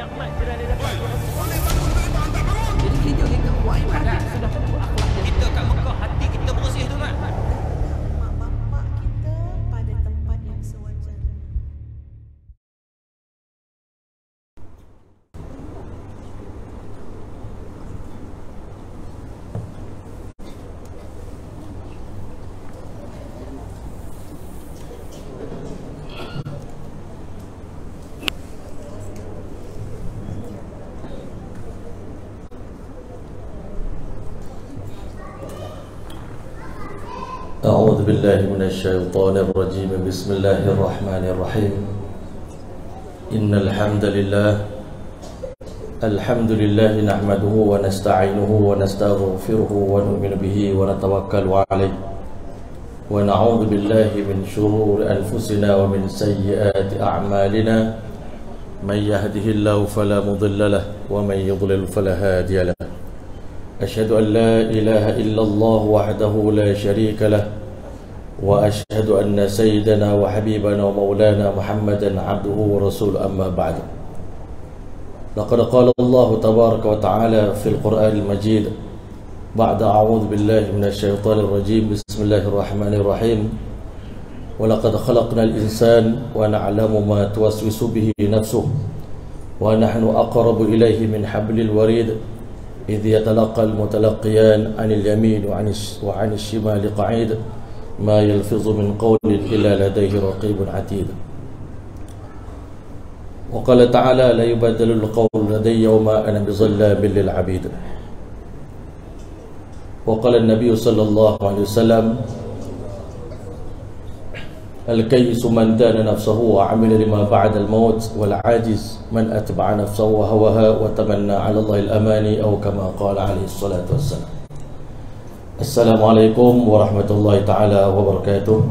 Jadi kita buat ibadat sudah tentu akhlak kita kat Mekah, hati kita bersih tu kan. Mak bapak kita pada tempat yang sewajarnya. أعوذ بالله من الشيطان الرجيم بسم الله الرحمن الرحيم إن الحمد لله نحمده ونستعينه ونستغفره ونؤمن به ونتوكل عليه ونعوذ بالله من شرور أنفسنا ومن سيئات أعمالنا من يهده الله فلا مضل له ومن يضلل فلا هادي له أشهد أن لا إله إلا الله وحده لا شريك له وأشهد أن سيدنا وحبيبنا ومولانا محمدا عبده ورسوله أما بعد لقد قال الله تبارك وتعالى في القرآن المجيد بعد أعوذ بالله من الشيطان الرجيم بسم الله الرحمن الرحيم ولقد خلقنا الإنسان ونعلم ما توسوس به نفسه ونحن أقرب إليه من حبل الوريد إذ يتلقى المتلقيان عن اليمين وعن الشمال قعيد ما يلفظ من قول إلا لديه رقيب عتيد وقال تعالى لا يبدل القول لدي وما أنا بظلام للعبيد وقال النبي صلى الله عليه وسلم الكيس من دان نفسه وعمل لما بعد الموت والعاجز من أتبع نفسه وهوها وتمنى على الله الأماني أو كما قال عليه الصلاة والسلام. Assalamualaikum warahmatullahi ta'ala wabarakatuh.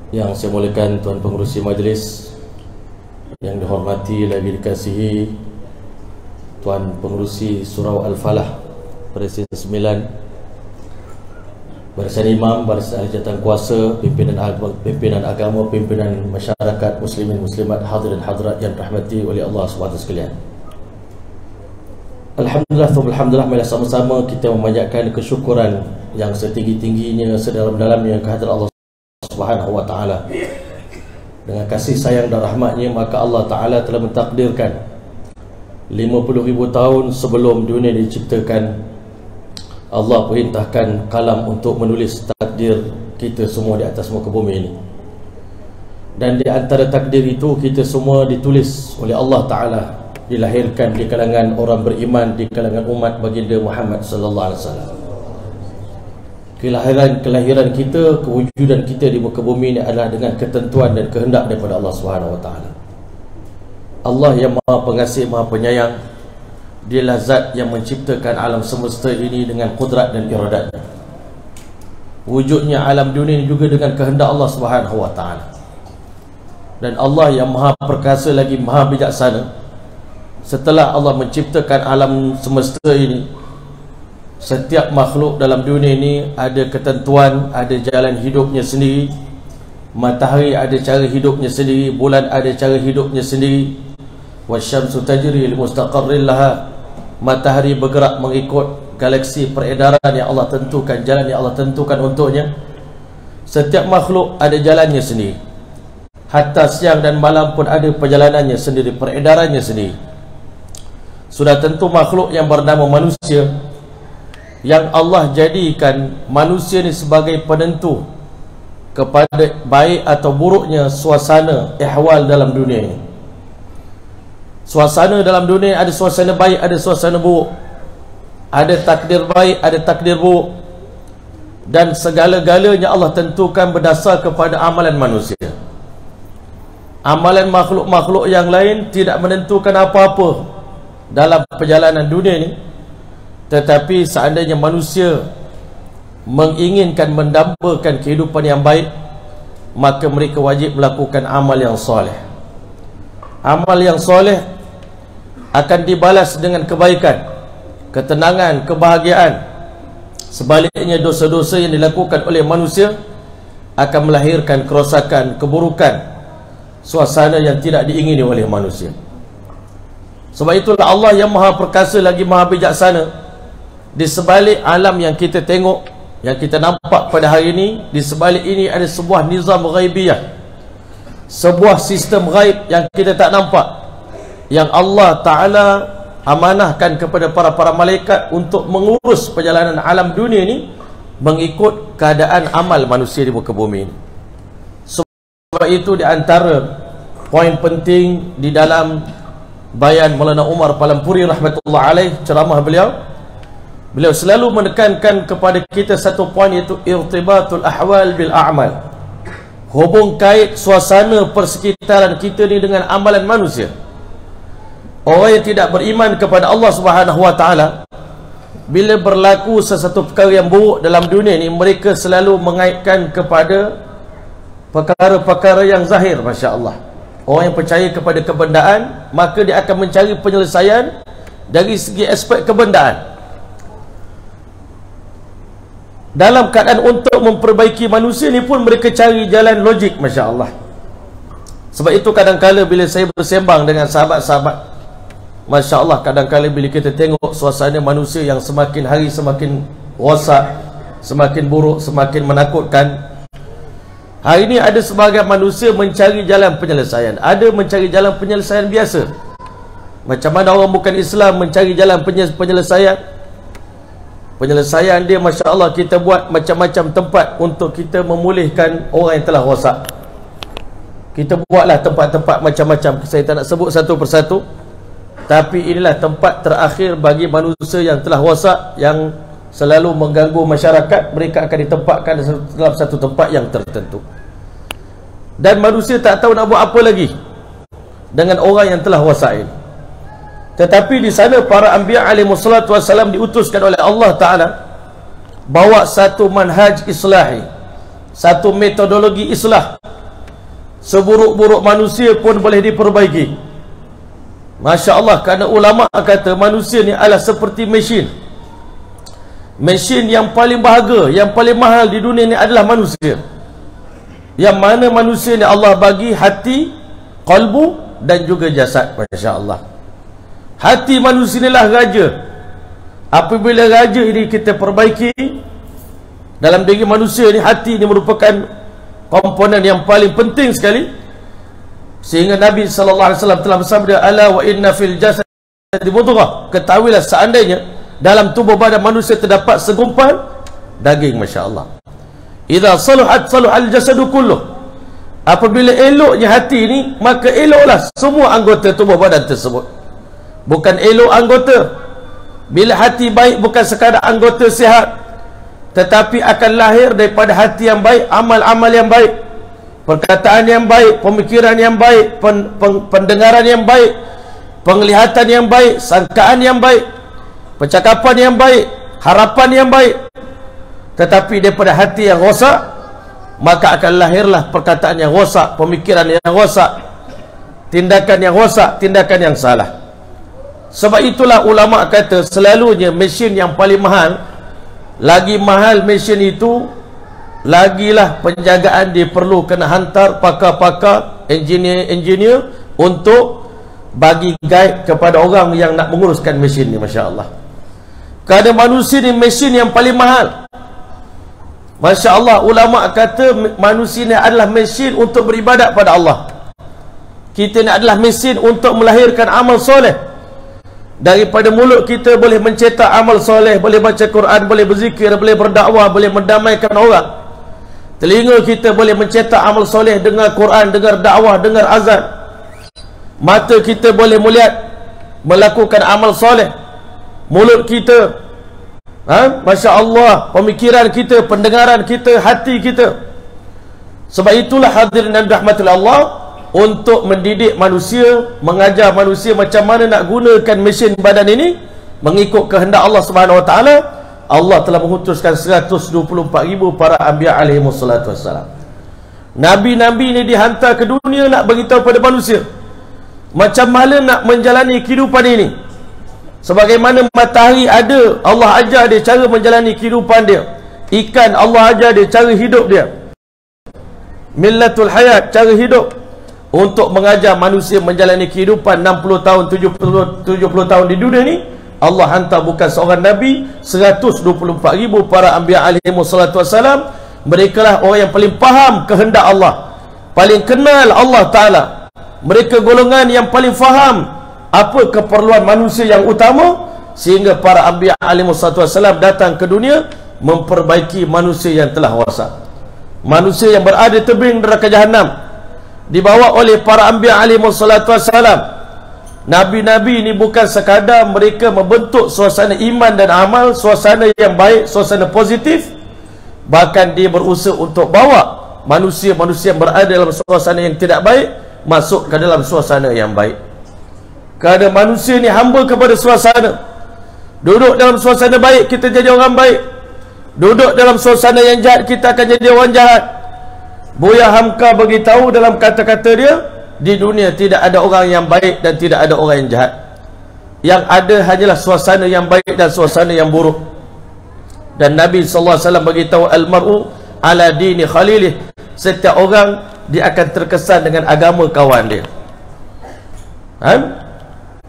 Yang saya muliakan Tuan Pengerusi Majlis, yang dihormati lagi dikasihi Tuan Pengerusi Surau Al-Falah Presiden 9, barisan imam, barisan ahli jawatan kuasa, pimpinan agama, pimpinan masyarakat muslimin muslimat, hadirin hadirat yang dirahmati oleh Allah SWT sekalian. Alhamdulillah, marilah sama-sama kita memanjatkan kesyukuran yang setinggi-tingginya, sedalam-dalamnya kehadirat Allah Subhanahu wa taala. Dengan kasih sayang dan rahmatnya, maka Allah Taala telah mentakdirkan 50,000 tahun sebelum dunia diciptakan, Allah perintahkan kalam untuk menulis takdir kita semua di atas muka bumi ini. Dan di antara takdir itu, kita semua ditulis oleh Allah Ta'ala, dilahirkan di kalangan orang beriman, di kalangan umat baginda Muhammad sallallahu alaihi wasallam. Kelahiran kita, kewujudan kita di muka bumi ini adalah dengan ketentuan dan kehendak daripada Allah Subhanahu wa taala. Allah yang Maha Pengasih, Maha Penyayang, Dialah zat yang menciptakan alam semesta ini dengan kudrat dan iradatnya. Wujudnya alam dunia ini juga dengan kehendak Allah Subhanahu wa taala. Dan Allah yang Maha Perkasa lagi Maha Bijaksana, setelah Allah menciptakan alam semesta ini, setiap makhluk dalam dunia ini ada ketentuan, ada jalan hidupnya sendiri. Matahari ada cara hidupnya sendiri, bulan ada cara hidupnya sendiri. Wasyamsu tajri li mustaqarrin laha. Matahari bergerak mengikut galaksi peredaran yang Allah tentukan, jalan yang Allah tentukan untuknya. Setiap makhluk ada jalannya sendiri. Hatta siang dan malam pun ada perjalanannya sendiri, peredarannya sendiri. Sudah tentu makhluk yang bernama manusia, yang Allah jadikan manusia ini sebagai penentu kepada baik atau buruknya suasana ihwal dalam dunia ini. Suasana dalam dunia ada suasana baik, ada suasana buruk, ada takdir baik, ada takdir buruk, dan segala-galanya Allah tentukan berdasar kepada amalan manusia. Amalan makhluk-makhluk yang lain tidak menentukan apa-apa dalam perjalanan dunia ini. Tetapi seandainya manusia menginginkan mendambakan kehidupan yang baik, maka mereka wajib melakukan amal yang soleh. Amal yang soleh akan dibalas dengan kebaikan, ketenangan, kebahagiaan. Sebaliknya dosa-dosa yang dilakukan oleh manusia akan melahirkan kerosakan, keburukan, suasana yang tidak diingini oleh manusia. Sebab itulah Allah yang maha perkasa lagi maha bijaksana. Di sebalik alam yang kita tengok, yang kita nampak pada hari ini, di sebalik ini ada sebuah nizam ghaibiyah, sebuah sistem ghaib yang kita tak nampak, yang Allah Ta'ala amanahkan kepada para malaikat untuk mengurus perjalanan alam dunia ini mengikut keadaan amal manusia di muka bumi ini. Sebab itu di antara poin penting di dalam bayan Maulana Umar Palampuri rahmatullah alaih, ceramah beliau selalu menekankan kepada kita satu poin, iaitu irtibatul ahwal bil a'mal, hubung kait suasana persekitaran kita ni dengan amalan manusia. Orang yang tidak beriman kepada Allah Subhanahu wa taala, bila berlaku sesuatu perkara yang buruk dalam dunia ni, mereka selalu mengaitkan kepada perkara-perkara yang zahir. Masya Allah, orang yang percaya kepada kebendaan, maka dia akan mencari penyelesaian dari segi aspek kebendaan, dalam keadaan untuk memperbaiki manusia ni pun mereka cari jalan logik. Masya Allah. Sebab itu kadang-kala bila saya bersembang dengan sahabat-sahabat, Masya Allah, kadang-kala bila kita tengok suasana manusia yang semakin hari semakin rosak, semakin buruk, semakin menakutkan. Hari ini ada sebahagian manusia mencari jalan penyelesaian. Ada mencari jalan penyelesaian biasa, macam mana orang bukan Islam mencari jalan penyelesaian. Penyelesaian dia, Masya Allah, kita buat macam-macam tempat untuk kita memulihkan orang yang telah rosak. Kita buatlah tempat-tempat macam-macam, saya tak nak sebut satu persatu, tapi inilah tempat terakhir bagi manusia yang telah rosak, yang selalu mengganggu masyarakat. Mereka akan ditempatkan dalam satu tempat yang tertentu, dan manusia tak tahu nak buat apa lagi dengan orang yang telah rosak ini. Tetapi di sana para anbiya alaihissalatu wassalam diutuskan oleh Allah Ta'ala bawa satu manhaj islahi, satu metodologi islah. Seburuk-buruk manusia pun boleh diperbaiki. Masya Allah, kerana ulama kata manusia ni adalah seperti mesin. Mesin yang paling berharga, yang paling mahal di dunia ni adalah manusia. Yang mana manusia ni Allah bagi hati, qalbu dan juga jasad. Masya Allah. Hati manusia inilah raja. Apabila raja ini kita perbaiki dalam diri manusia ni, hati ini merupakan komponen yang paling penting sekali. Sehingga Nabi SAW telah bersabda, ala wa inna fil jasadi mudghah, ketahuilah seandainya dalam tubuh badan manusia terdapat segumpal daging. Masya Allah. Idza saluhat saluhal jasadu kulluh. Apabila eloknya hati ini, maka eloklah semua anggota tubuh badan tersebut. Bukan elok anggota. Bila hati baik, bukan sekadar anggota sihat, tetapi akan lahir daripada hati yang baik, amal-amal yang baik, perkataan yang baik, pemikiran yang baik, pendengaran yang baik, penglihatan yang baik, sangkaan yang baik, percakapan yang baik, harapan yang baik. Tetapi daripada hati yang rosak, maka akan lahirlah perkataan yang rosak, pemikiran yang rosak, tindakan yang rosak, tindakan yang salah. Sebab itulah ulama kata selalunya mesin yang paling mahal, lagi mahal mesin itu, lagilah penjagaan diperlu, kena hantar pakar-pakar, engineer untuk bagi guide kepada orang yang nak menguruskan mesin ni. Masya Allah. Kerana manusia ni mesin yang paling mahal. Masya Allah, ulama kata manusia ni adalah mesin untuk beribadat pada Allah. Kita ni adalah mesin untuk melahirkan amal soleh. Daripada mulut kita boleh mencetak amal soleh, boleh baca Quran, boleh berzikir, boleh berdakwah, boleh mendamaikan orang. Telinga kita boleh mencetak amal soleh, dengar Quran, dengar dakwah, dengar azan. Mata kita boleh melihat, melakukan amal soleh. Mulut kita, Masya Allah, pemikiran kita, pendengaran kita, hati kita. Sebab itulah hadirin dan rahmatillah Allah, untuk mendidik manusia, mengajar manusia macam mana nak gunakan mesin badan ini mengikut kehendak Allah Subhanahu Wa Taala. Allah telah mengutuskan 124,000 para anbiya alaihi wassalatu wassalam. Nabi-nabi ini dihantar ke dunia nak beritahu pada manusia macam mana nak menjalani kehidupan ini. Sebagaimana matahari ada, Allah ajar dia cara menjalani kehidupan dia. Ikan, Allah ajar dia cara hidup dia. Millatul hayat, cara hidup. untuk mengajar manusia menjalani kehidupan 60 tahun 70 tahun di dunia ni, Allah hantar bukan seorang Nabi, 124,000 para anbiya alaihi wassalatu wassalam. Mereka lah orang yang paling faham kehendak Allah, paling kenal Allah Ta'ala. Mereka golongan yang paling faham apa keperluan manusia yang utama, sehingga para anbiya alaihi wassalatu wassalam datang ke dunia memperbaiki manusia yang telah wafat. Manusia yang berada tebing neraka jahanam dibawa oleh para anbiya alaihi wassalatu wassalam. Nabi-nabi ini bukan sekadar mereka membentuk suasana iman dan amal, suasana yang baik, suasana positif, bahkan dia berusaha untuk bawa manusia-manusia yang berada dalam suasana yang tidak baik masuk ke dalam suasana yang baik. Kerana manusia ni hamba kepada suasana. Duduk dalam suasana baik, kita jadi orang baik. Duduk dalam suasana yang jahat, kita akan jadi orang jahat. Buya Hamka beritahu dalam kata-kata dia, di dunia tidak ada orang yang baik dan tidak ada orang yang jahat. Yang ada hanyalah suasana yang baik dan suasana yang buruk. Dan Nabi SAW beritahu, al-mar'u ala dini khalilih. Setiap orang dia akan terkesan dengan agama kawan dia.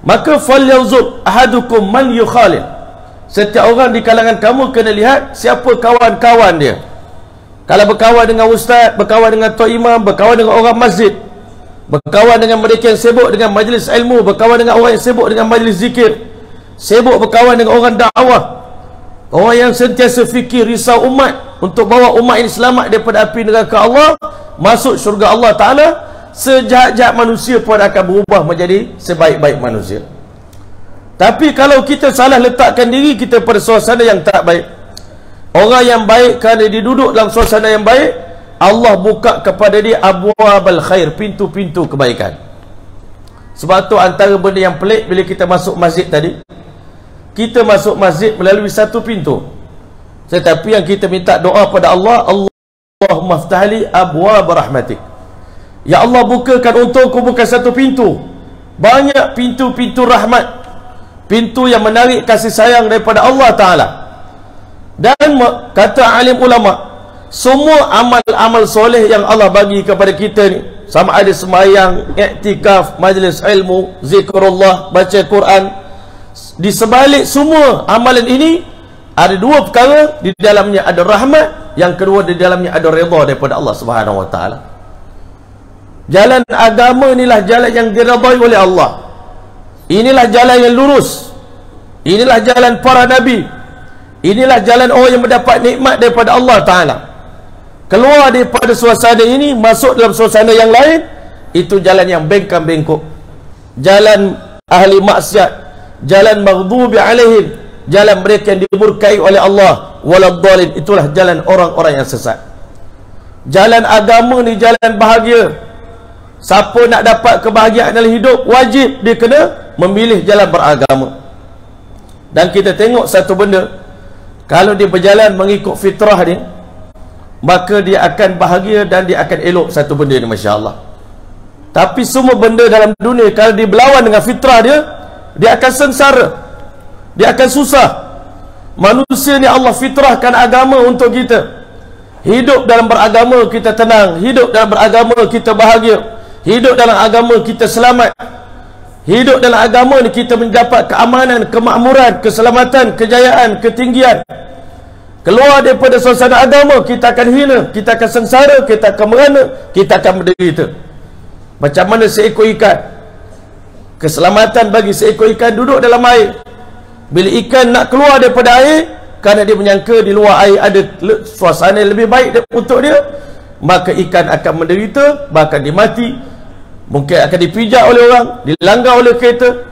Maka falyanzur ahadukum man yukhalil. Setiap orang di kalangan kamu kena lihat siapa kawan-kawan dia. Kalau berkawan dengan ustaz, berkawan dengan tok imam, berkawan dengan orang masjid, berkawan dengan mereka yang sibuk dengan majlis ilmu, berkawan dengan orang yang sibuk dengan majlis zikir, sibuk berkawan dengan orang dakwah, orang yang sentiasa fikir risau umat untuk bawa umat ini selamat daripada api neraka Allah, masuk syurga Allah Ta'ala, sejahat-jahat manusia pun akan berubah menjadi sebaik-baik manusia. Tapi kalau kita salah letakkan diri kita pada suasana yang tak baik, orang yang baik kerana dia duduk dalam suasana yang baik, Allah buka kepada dia abwabal khair, pintu-pintu kebaikan. Sebab tu antara benda yang pelik bila kita masuk masjid tadi, kita masuk masjid melalui satu pintu, tetapi yang kita minta doa pada Allah, Allahumma ftahli abwab rahmatik. Ya Allah, bukakan untukku bukan satu pintu, banyak pintu-pintu rahmat, pintu yang menarik kasih sayang daripada Allah Ta'ala. Dan kata alim ulama, semua amal-amal soleh yang Allah bagi kepada kita ni, sama ada sembahyang, iktikaf, majlis ilmu, zikrullah, baca Quran, di sebalik semua amalan ini ada dua perkara. Di dalamnya ada rahmat, yang kedua di dalamnya ada redha daripada Allah Subhanahu Wa Ta'ala. Jalan agama inilah jalan yang diredai oleh Allah. Inilah jalan yang lurus. Inilah jalan para nabi. Inilah jalan orang yang mendapat nikmat daripada Allah Ta'ala. Keluar daripada suasana ini, masuk dalam suasana yang lain, itu jalan yang bengkak-bengkok, jalan ahli maksiat, jalan maghdubi alaihim, jalan mereka yang dimurkai oleh Allah, waladhdallin. Itulah jalan orang-orang yang sesat. Jalan agama ni jalan bahagia. Siapa nak dapat kebahagiaan dalam hidup, wajib dia kena memilih jalan beragama. Dan kita tengok satu benda, kalau dia berjalan mengikut fitrah dia, maka dia akan bahagia dan dia akan elok satu benda ni, Masya Allah. Tapi semua benda dalam dunia, kalau dia berlawan dengan fitrah dia, dia akan sengsara, dia akan susah. Manusia ni Allah fitrahkan agama untuk kita. Hidup dalam beragama kita tenang, hidup dalam beragama kita bahagia, hidup dalam agama kita selamat, hidup dalam agama ni kita mendapat keamanan, kemakmuran, keselamatan, kejayaan, ketinggian. Keluar daripada suasana agama, kita akan hina, kita akan sengsara, kita akan merana, kita akan menderita. Macam mana seekor ikan, keselamatan bagi seekor ikan duduk dalam air. Bila ikan nak keluar daripada air, kerana dia menyangka di luar air ada suasana yang lebih baik untuk dia, maka ikan akan menderita, bahkan dia mati, mungkin akan dipijak oleh orang, dilanggar oleh kereta.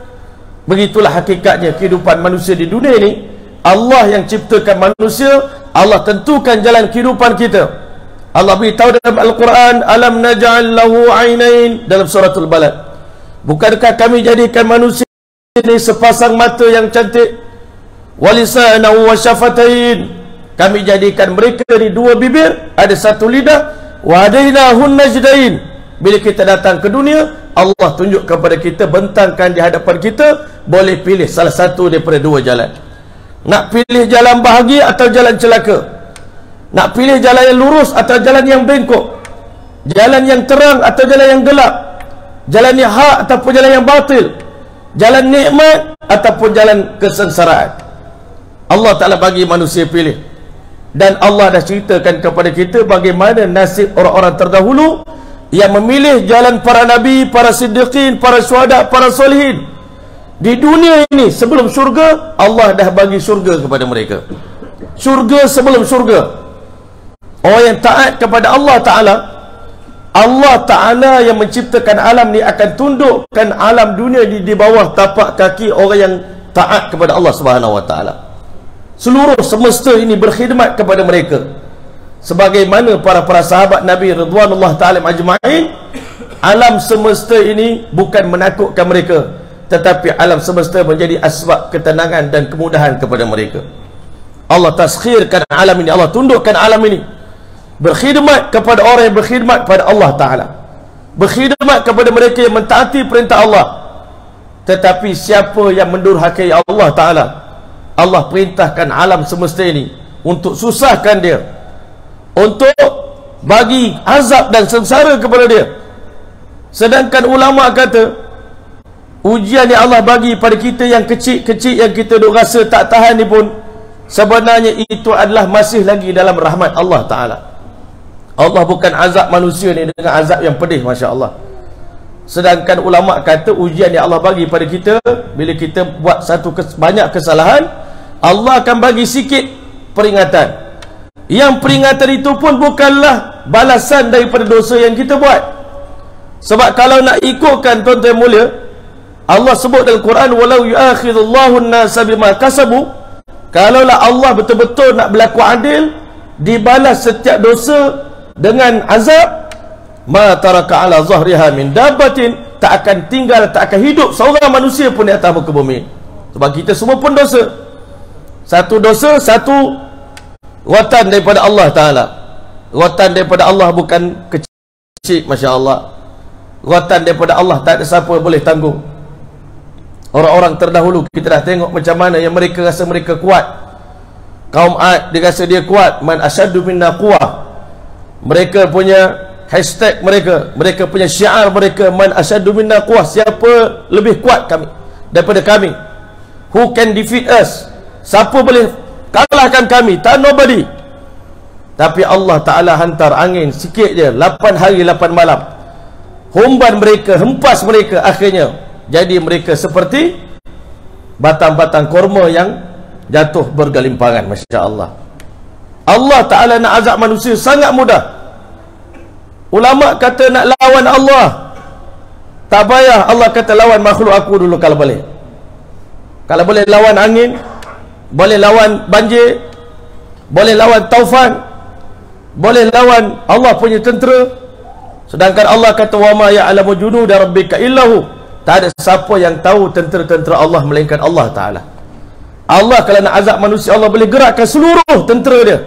Begitulah hakikatnya kehidupan manusia di dunia ini. Allah yang ciptakan manusia, Allah tentukan jalan kehidupan kita. Allah beritahu dalam Al-Quran, alam naj'al lahu ainain, dalam suratul Balad. Bukankah kami jadikan manusia ini sepasang mata yang cantik, walisanan wa syafatain, kami jadikan mereka di dua bibir, ada satu lidah, wa hadainahun najdain. Bila kita datang ke dunia, Allah tunjuk kepada kita, bentangkan di hadapan kita, boleh pilih salah satu daripada dua jalan. Nak pilih jalan bahagia atau jalan celaka? Nak pilih jalan yang lurus atau jalan yang bengkok? Jalan yang terang atau jalan yang gelap? jalan yang hak ataupun jalan yang batil, jalan nikmat ataupun jalan kesengsaraan. Allah Ta'ala bagi manusia pilih. Dan Allah dah ceritakan kepada kita bagaimana nasib orang-orang terdahulu yang memilih jalan para nabi, para siddiqin, para syuhada, para solihin. Di dunia ini sebelum syurga, Allah dah bagi syurga kepada mereka. Syurga sebelum syurga. Orang yang taat kepada Allah Ta'ala, Allah Ta'ala yang menciptakan alam ni akan tundukkan alam dunia di bawah tapak kaki orang yang taat kepada Allah Subhanahu Wa Ta'ala. Seluruh semesta ini berkhidmat kepada mereka. Sebagaimana para sahabat Nabi Ridwanullah Ta'ala ajma'in, alam semesta ini bukan menakutkan mereka, tetapi alam semesta menjadi asbab ketenangan dan kemudahan kepada mereka. Allah taskhirkan alam ini, Allah tundukkan alam ini, berkhidmat kepada orang yang berkhidmat kepada Allah Ta'ala, berkhidmat kepada mereka yang mentaati perintah Allah. Tetapi siapa yang mendurhakai Allah Ta'ala, Allah perintahkan alam semesta ini untuk susahkan dia, untuk bagi azab dan sengsara kepada dia. Sedangkan ulama kata, ujian yang Allah bagi pada kita yang kecil-kecil, yang kita duk rasa tak tahan ni pun, sebenarnya itu adalah masih lagi dalam rahmat Allah Ta'ala. Allah bukan azab manusia ni dengan azab yang pedih, Masya Allah. Sedangkan ulama kata ujian yang Allah bagi pada kita, bila kita buat banyak kesalahan, Allah akan bagi sikit peringatan. Yang peringatan itu pun bukanlah balasan daripada dosa yang kita buat. Sebab kalau nak ikutkan tuan-tuan mulia, Allah sebut dalam Quran, walau yu'akhidullahu an-nasa bima kasabu, kalaulah Allah betul-betul nak berlaku adil, dibalas setiap dosa dengan azab, ma taraka ala zahriha min dabbatin, tak akan tinggal, tak akan hidup seorang manusia pun di atas muka bumi. Sebab kita semua pun dosa. Satu dosa, satu watan daripada Allah Ta'ala. Watan daripada Allah bukan kecil, Masya Allah. Watan daripada Allah tak ada siapa boleh tanggung. Orang-orang terdahulu kita dah tengok macam mana yang mereka rasa mereka kuat. Kaum Ad, dia rasa dia kuat. Man asyaddu minna quwwah. Mereka punya hashtag mereka punya syiar mereka, man asyaddu minna quwwah, siapa lebih kuat daripada kami. Who can defeat us? Siapa boleh kalahkan kami? Tak, nobody. Tapi Allah Ta'ala hantar angin sikit je, 8 hari 8 malam, humban mereka, hempas mereka. Akhirnya jadi mereka seperti batang-batang korma yang jatuh bergelimpangan. Masya Allah. Allah Ta'ala nak azab manusia sangat mudah. Ulama kata nak lawan Allah, tak payah. Allah kata lawan makhluk aku dulu kalau boleh. Kalau boleh lawan angin, boleh lawan banjir, boleh lawan taufan, boleh lawan Allah punya tentera. Sedangkan Allah kata wa ma ya'lamu junuda rabbika illahu, tak ada siapa yang tahu tentera-tentera Allah melainkan Allah Ta'ala. Allah kalau nak azab manusia, Allah boleh gerakkan seluruh tentera dia.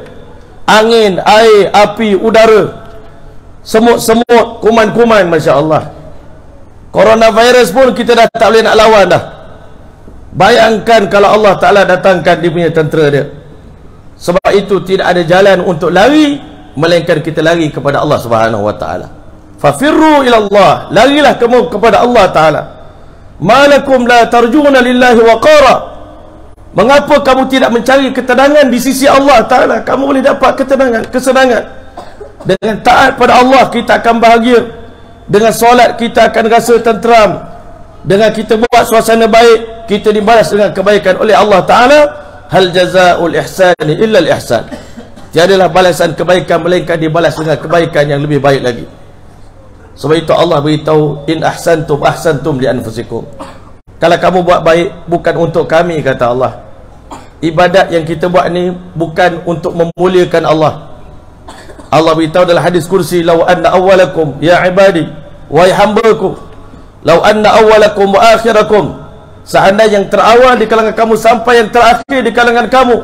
Angin, air, api, udara, semut-semut, kuman-kuman. Masya Allah. Coronavirus pun kita dah tak boleh nak lawan dah. Bayangkan kalau Allah Ta'ala datangkan dia punya tentera dia. Sebab itu tidak ada jalan untuk lari melainkan kita lari kepada Allah Subhanahu Wa Ta'ala. Fafirru ilallah, larilah kamu kepada Allah Ta'ala. Malakum la tarjuna lillahi waqara. Mengapa kamu tidak mencari ketenangan di sisi Allah Ta'ala? Kamu boleh dapat kesenangan. Dengan taat pada Allah kita akan bahagia. Dengan solat kita akan rasa tenteram. Dengan kita buat suasana baik, kita dibalas dengan kebaikan oleh Allah Ta'ala. Hal jazaa'ul ihsani illa al-ihsan. Tiadalah balasan kebaikan melainkan dibalas dengan kebaikan yang lebih baik lagi. Sebab itu Allah beritahu, in ahsantum ahsantum li anfusikum. Kalau kamu buat baik bukan untuk kami, kata Allah. Ibadat yang kita buat ni bukan untuk memuliakan Allah. Allah beritahu dalam hadis kursi, law anna awwalakum ya ibadi, wahai hamba-Ku, law anna awwalakum wa akhirakum, seandainya yang terawal di kalangan kamu sampai yang terakhir di kalangan kamu,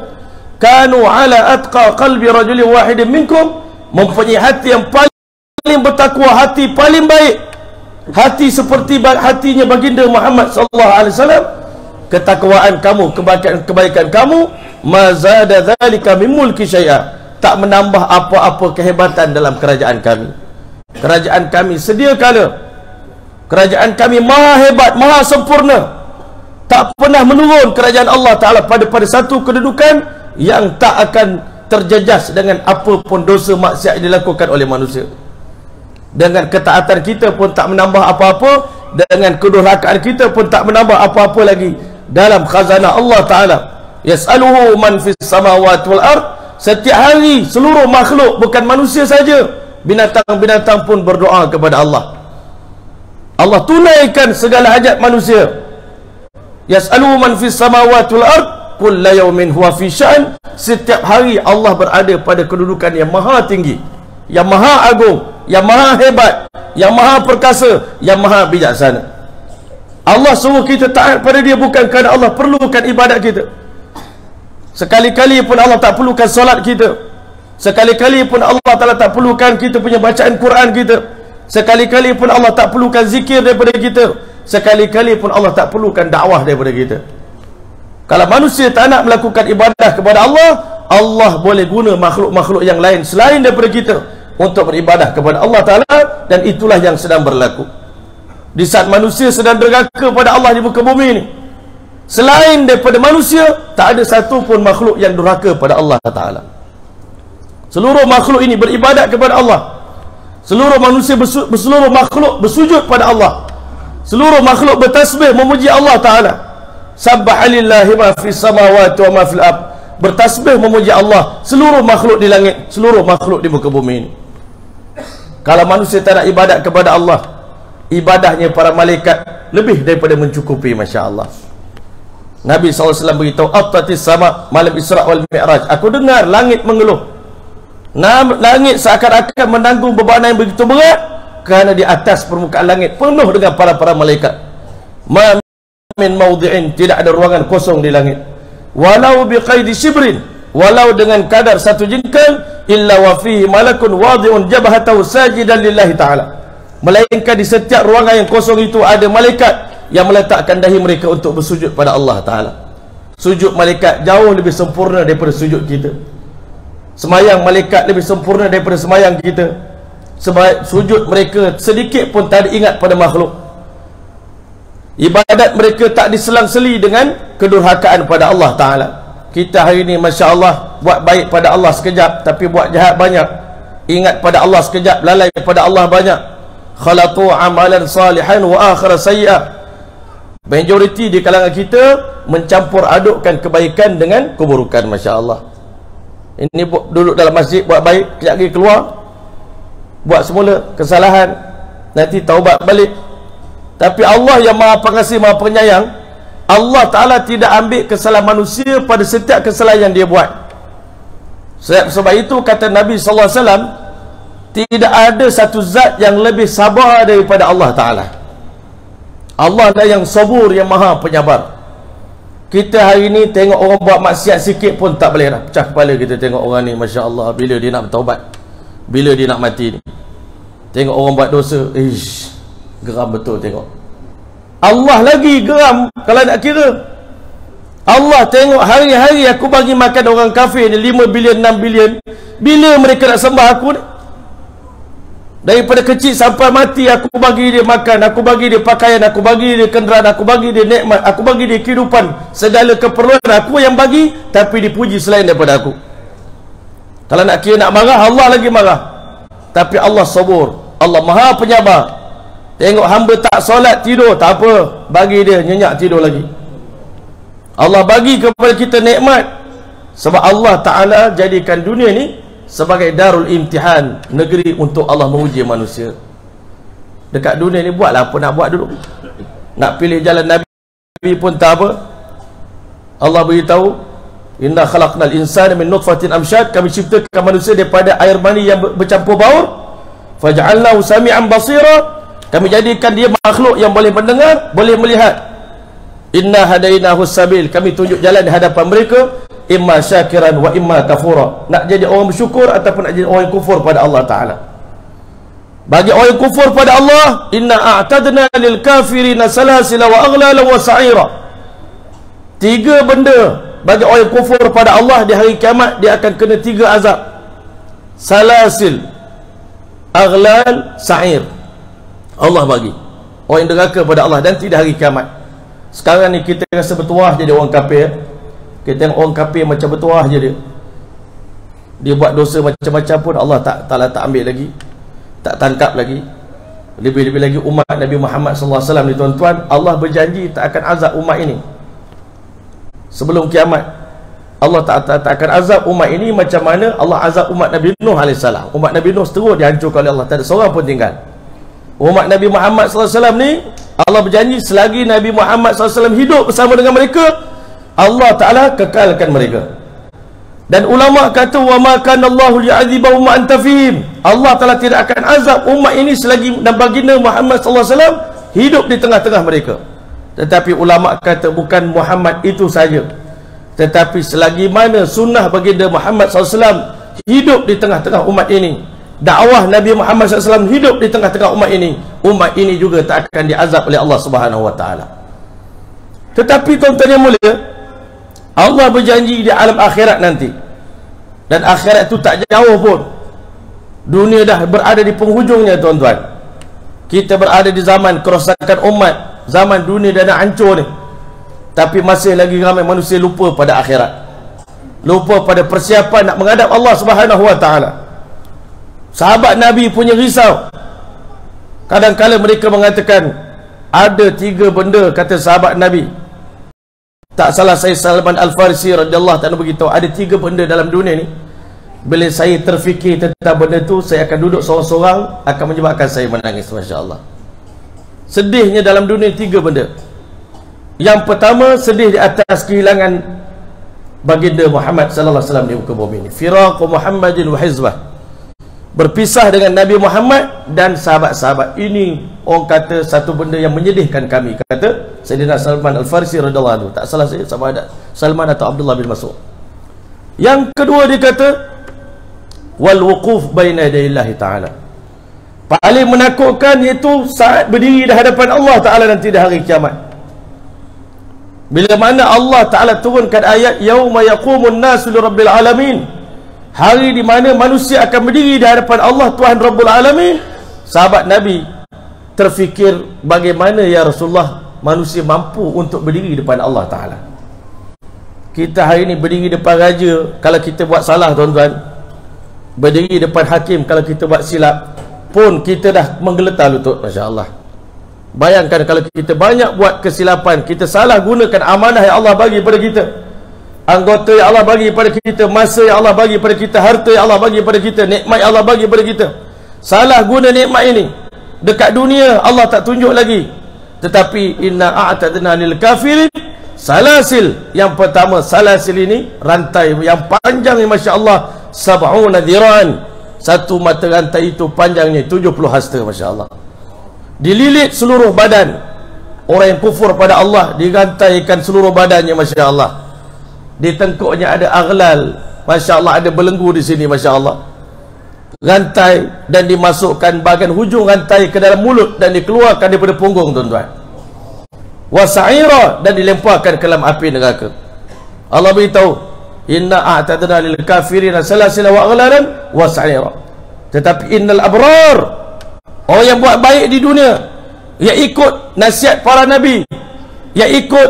kanu ala atqa qalbi rajulin wahidin minkum, mempunyai hati yang paling bertakwa, hati paling baik, hati seperti hatinya baginda Muhammad sallallahu alaihi wasallam, ketakwaan kamu, kebaikan kamu, mazada dzalika min mulki syai'a, tak menambah apa-apa kehebatan dalam kerajaan kami. Kerajaan kami sedia kala Kerajaan kami maha hebat, maha sempurna. Tak pernah menurun kerajaan Allah Ta'ala pada satu kedudukan yang tak akan terjejas dengan apa pun dosa maksiat yang dilakukan oleh manusia. Dengan ketaatan kita pun tak menambah apa-apa, dengan kedurhakaan kita pun tak menambah apa-apa lagi dalam khazanah Allah Ta'ala. Yas'aluhu man fis samawati wal ard. Setiap hari seluruh makhluk, bukan manusia saja, binatang-binatang pun berdoa kepada Allah. Allah tunaikan segala hajat manusia. Yas'aluhu man fis samawati wal ard kulla yawmin huwa fi sya'n. Setiap hari Allah berada pada kedudukan yang maha tinggi, yang maha agung, yang maha hebat, yang maha perkasa, yang maha bijaksana. Allah suruh kita taat pada dia bukan kerana Allah perlukan ibadat kita. Sekali-kali pun Allah tak perlukan solat kita. Sekali-kali pun Allah Ta'ala tak perlukan kita punya bacaan Quran kita. Sekali-kali pun Allah tak perlukan zikir daripada kita. Sekali-kali pun Allah tak perlukan dakwah daripada kita. Kalau manusia tak nak melakukan ibadah kepada Allah, Allah boleh guna makhluk-makhluk yang lain selain daripada kita untuk beribadah kepada Allah Ta'ala. Dan itulah yang sedang berlaku. Di saat manusia sedang derhaka pada Allah di muka bumi ini, selain daripada manusia, tak ada satu pun makhluk yang durhaka pada Allah Ta'ala. Seluruh makhluk ini beribadat kepada Allah. Seluruh manusia seluruh makhluk bersujud pada Allah. Seluruh makhluk bertasbih memuji Allah Ta'ala. Sabbaha lillahi ma fis samawati wa ma fil ard. Bertasbih memuji Allah seluruh makhluk di langit, seluruh makhluk di muka bumi ini. Kalau manusia tak nak ibadat kepada Allah, ibadahnya para malaikat lebih daripada mencukupi, Masya Allah. Nabi SAW beritahu, Attatis sama malam Isra' wal Mi'raj. Aku dengar langit mengeluh. Langit seakan-akan menanggung bebanan yang begitu berat, kerana di atas permukaan langit penuh dengan para malaikat. Ma min mawdi'in, tidak ada ruangan kosong di langit. Walau biqaidi shibrin, walau dengan kadar satu jengkal, illa wa fihi malakun wadi'un jabhatahu sajidan lillahi ta'ala. Melainkan di setiap ruangan yang kosong itu ada malaikat yang meletakkan dahi mereka untuk bersujud pada Allah Ta'ala. Sujud malaikat jauh lebih sempurna daripada sujud kita. Semayang malaikat lebih sempurna daripada semayang kita. Sujud mereka sedikit pun tak ada ingat pada makhluk. Ibadat mereka tak diselang-seli dengan kedurhakaan pada Allah Ta'ala. Kita hari ini Masya Allah buat baik pada Allah sekejap, tapi buat jahat banyak. Ingat pada Allah sekejap, lalai pada Allah banyak. Khalatu amalan salihan wa akhir sayyi'ah. Majoriti di kalangan kita mencampur adukkan kebaikan dengan keburukan. Masya Allah. Ini duduk dalam masjid buat baik, kejap lagi keluar buat semula kesalahan, nanti taubat balik. Tapi Allah yang maha pengasih, maha penyayang, Allah Ta'ala tidak ambil kesalahan manusia pada setiap kesalahan yang dia buat. Sebab itu kata Nabi SAW, tidak ada satu zat yang lebih sabar daripada Allah Ta'ala. Allah adalah yang sabur, yang maha penyabar. Kita hari ini tengok orang buat maksiat sikit pun tak boleh dah pecah kepala kita tengok orang ni. Masya Allah, bila dia nak bertaubat, bila dia nak mati ni. Tengok orang buat dosa, geram betul tengok. Allah lagi geram kalau nak kira. Allah tengok hari-hari aku bagi makan orang kafir ni 5 bilion, 6 bilion. Bila mereka nak sembah aku ni? Daripada kecil sampai mati aku bagi dia makan, aku bagi dia pakaian, aku bagi dia kenderaan, aku bagi dia nikmat, aku bagi dia kehidupan, segala keperluan aku yang bagi, tapi dipuji selain daripada aku. Kalau nak kira nak marah, Allah lagi marah. Tapi Allah sabur, Allah maha penyabar. Tengok hamba tak solat tidur, tak apa, bagi dia nyenyak tidur lagi. Allah bagi kepada kita nikmat. Sebab Allah Ta'ala jadikan dunia ni sebagai darul imtihan, negeri untuk Allah menguji manusia. Dekat dunia ni buatlah apa nak buat dulu. Nak pilih jalan Nabi pun tak apa. Allah beritahu, inna khalaqnal insana min nutfatin amsyad, kami ciptakan manusia daripada air mani yang bercampur baur. Faj'alnahu sami'an basira, kami jadikan dia makhluk yang boleh mendengar, boleh melihat. Inna hadainahu sabil, kami tunjuk jalan di hadapan mereka, imma syakiran wa imma kafura. Nak jadi orang bersyukur ataupun nak jadi orang yang kufur pada Allah Ta'ala. Bagi orang yang kufur pada Allah, inna a'tadna lil kafirina salasila wa aghlala wa sa'ira. 3 benda bagi orang yang kufur pada Allah di hari kiamat, dia akan kena 3 azab. Salasil, aghlal, sa'ir. Allah bagi orang yang derhaka pada Allah dan tidak hari kiamat. Sekarang ni kita rasa bertuah jadi orang kafir. Kita tengok orang kafir macam bertuah je dia. Dia buat dosa macam-macam pun Allah tak ambil lagi, tak tangkap lagi. Lebih-lebih lagi umat Nabi Muhammad SAW ni tuan-tuan, Allah berjanji tak akan azab umat ini sebelum kiamat. Allah tak akan azab umat ini macam mana Allah azab umat Nabi Nuh AS. Umat Nabi Nuh seterus dihancurkan oleh Allah, tak ada seorang pun tinggal. Umat Nabi Muhammad SAW ni Allah berjanji selagi Nabi Muhammad SAW hidup bersama dengan mereka, Allah Ta'ala kekalkan mereka. Dan ulama kata wa ma kana Allahu li'adzibahum wa anta fihim. Allah Ta'ala tidak akan azab umat ini selagi dan baginda Muhammad SAW hidup di tengah-tengah mereka. Tetapi ulama kata bukan Muhammad itu saja, tetapi selagi mana sunnah baginda Muhammad SAW hidup di tengah-tengah umat ini, dakwah Nabi Muhammad SAW hidup di tengah-tengah umat ini juga tak akan diazab oleh Allah Subhanahu Wa Taala. Tetapi tuan-tuan yang mulia, Allah berjanji di alam akhirat nanti, dan akhirat itu tak jauh pun. Dunia dah berada di penghujungnya tuan-tuan. Kita berada di zaman kerosakan umat, zaman dunia dah nak hancur ni. Tapi masih lagi ramai manusia lupa pada akhirat, lupa pada persiapan nak menghadap Allah Subhanahu Wa Taala. Sahabat Nabi punya risau. Kadang-kala mereka mengatakan ada 3 benda, kata sahabat Nabi. Tak salah saya Salman Al-Farisi radhiyallahu ta'ala beritahu, ada 3 benda dalam dunia ni, bila saya terfikir tentang benda tu, saya akan duduk seorang-seorang, akan menyebabkan saya menangis. Masya Allah. Sedihnya dalam dunia 3 benda. Yang pertama, sedih di atas kehilangan baginda Muhammad sallallahu alaihi wasallam di muka bumi ini. Firaqu Muhammadin wa hizbah. Berpisah dengan Nabi Muhammad dan sahabat-sahabat. Ini orang kata satu benda yang menyedihkan kami, kata Sayyidina Salman Al-Farisi radhiyallahu anhu. Tak salah saya, sama ada Salman atau Abdullah bin Mas'ud. Yang kedua dia kata wal wuquf baina yadayillahi ta'ala. Paling menakutkan iaitu saat berdiri di hadapan Allah Ta'ala nanti di hari kiamat. Bila mana Allah Ta'ala turunkan ayat yauma yaqumun nasu lirabbil alamin, hari di mana manusia akan berdiri di hadapan Allah Tuhan Rabbul Alamin. Sahabat Nabi terfikir, bagaimana ya Rasulullah manusia mampu untuk berdiri depan Allah Ta'ala? Kita hari ini berdiri depan raja kalau kita buat salah tuan-tuan, berdiri depan hakim kalau kita buat silap pun kita dah menggeletar lutut. Masya Allah. Bayangkan kalau kita banyak buat kesilapan, kita salah gunakan amanah yang Allah bagi pada kita, anggota yang Allah bagi pada kita, masa yang Allah bagi pada kita, harta yang Allah bagi pada kita, nikmat yang Allah bagi pada kita, salah guna nikmat ini. Dekat dunia Allah tak tunjuk lagi, tetapi inna a'tadna lil kafirin salasil. Yang pertama, salasil ini rantai yang panjang ni, Masya Allah, sab'una dhiran. Satu mata rantai itu panjangnya 70 hasta. Masya Allah. Dililit seluruh badan. Orang yang kufur pada Allah dirantaikan seluruh badannya. Masya Allah. Di tengkuknya ada aghlal. Masya Allah, ada belenggu di sini. Masya Allah. Rantai, dan dimasukkan bahagian hujung rantai ke dalam mulut dan dikeluarkan daripada punggung tuan-tuan. Wasa'ira, dan dilemparkan ke dalam api neraka. Allah beritahu inna a'tadna lil kafirin salasila wa aghlalan wasa'ira. Tetapi innal abrar, orang yang buat baik di dunia, yang ikut nasihat para nabi, yang ikut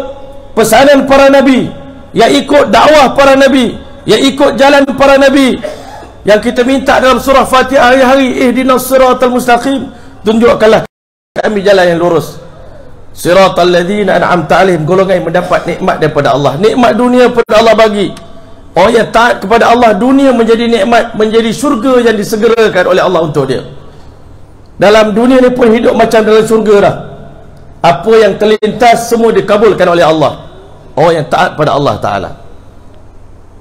pesanan para nabi, yang ikut dakwah para nabi, yang ikut jalan para nabi, yang kita minta dalam surah Fatihah hari-hari, ihdinas siratal mustaqim, tunjukkanlah kami jalan yang lurus. Siratal ladzina an'amta 'alaihim, golongan yang mendapat nikmat daripada Allah. Nikmat dunia pada Allah bagi. Orang yang taat kepada Allah, dunia menjadi nikmat, menjadi syurga yang disegerakan oleh Allah untuk dia. Dalam dunia ni pun hidup macam dalam syurga dah. Apa yang terlintas semua dikabulkan oleh Allah. Orang yang taat pada Allah Ta'ala.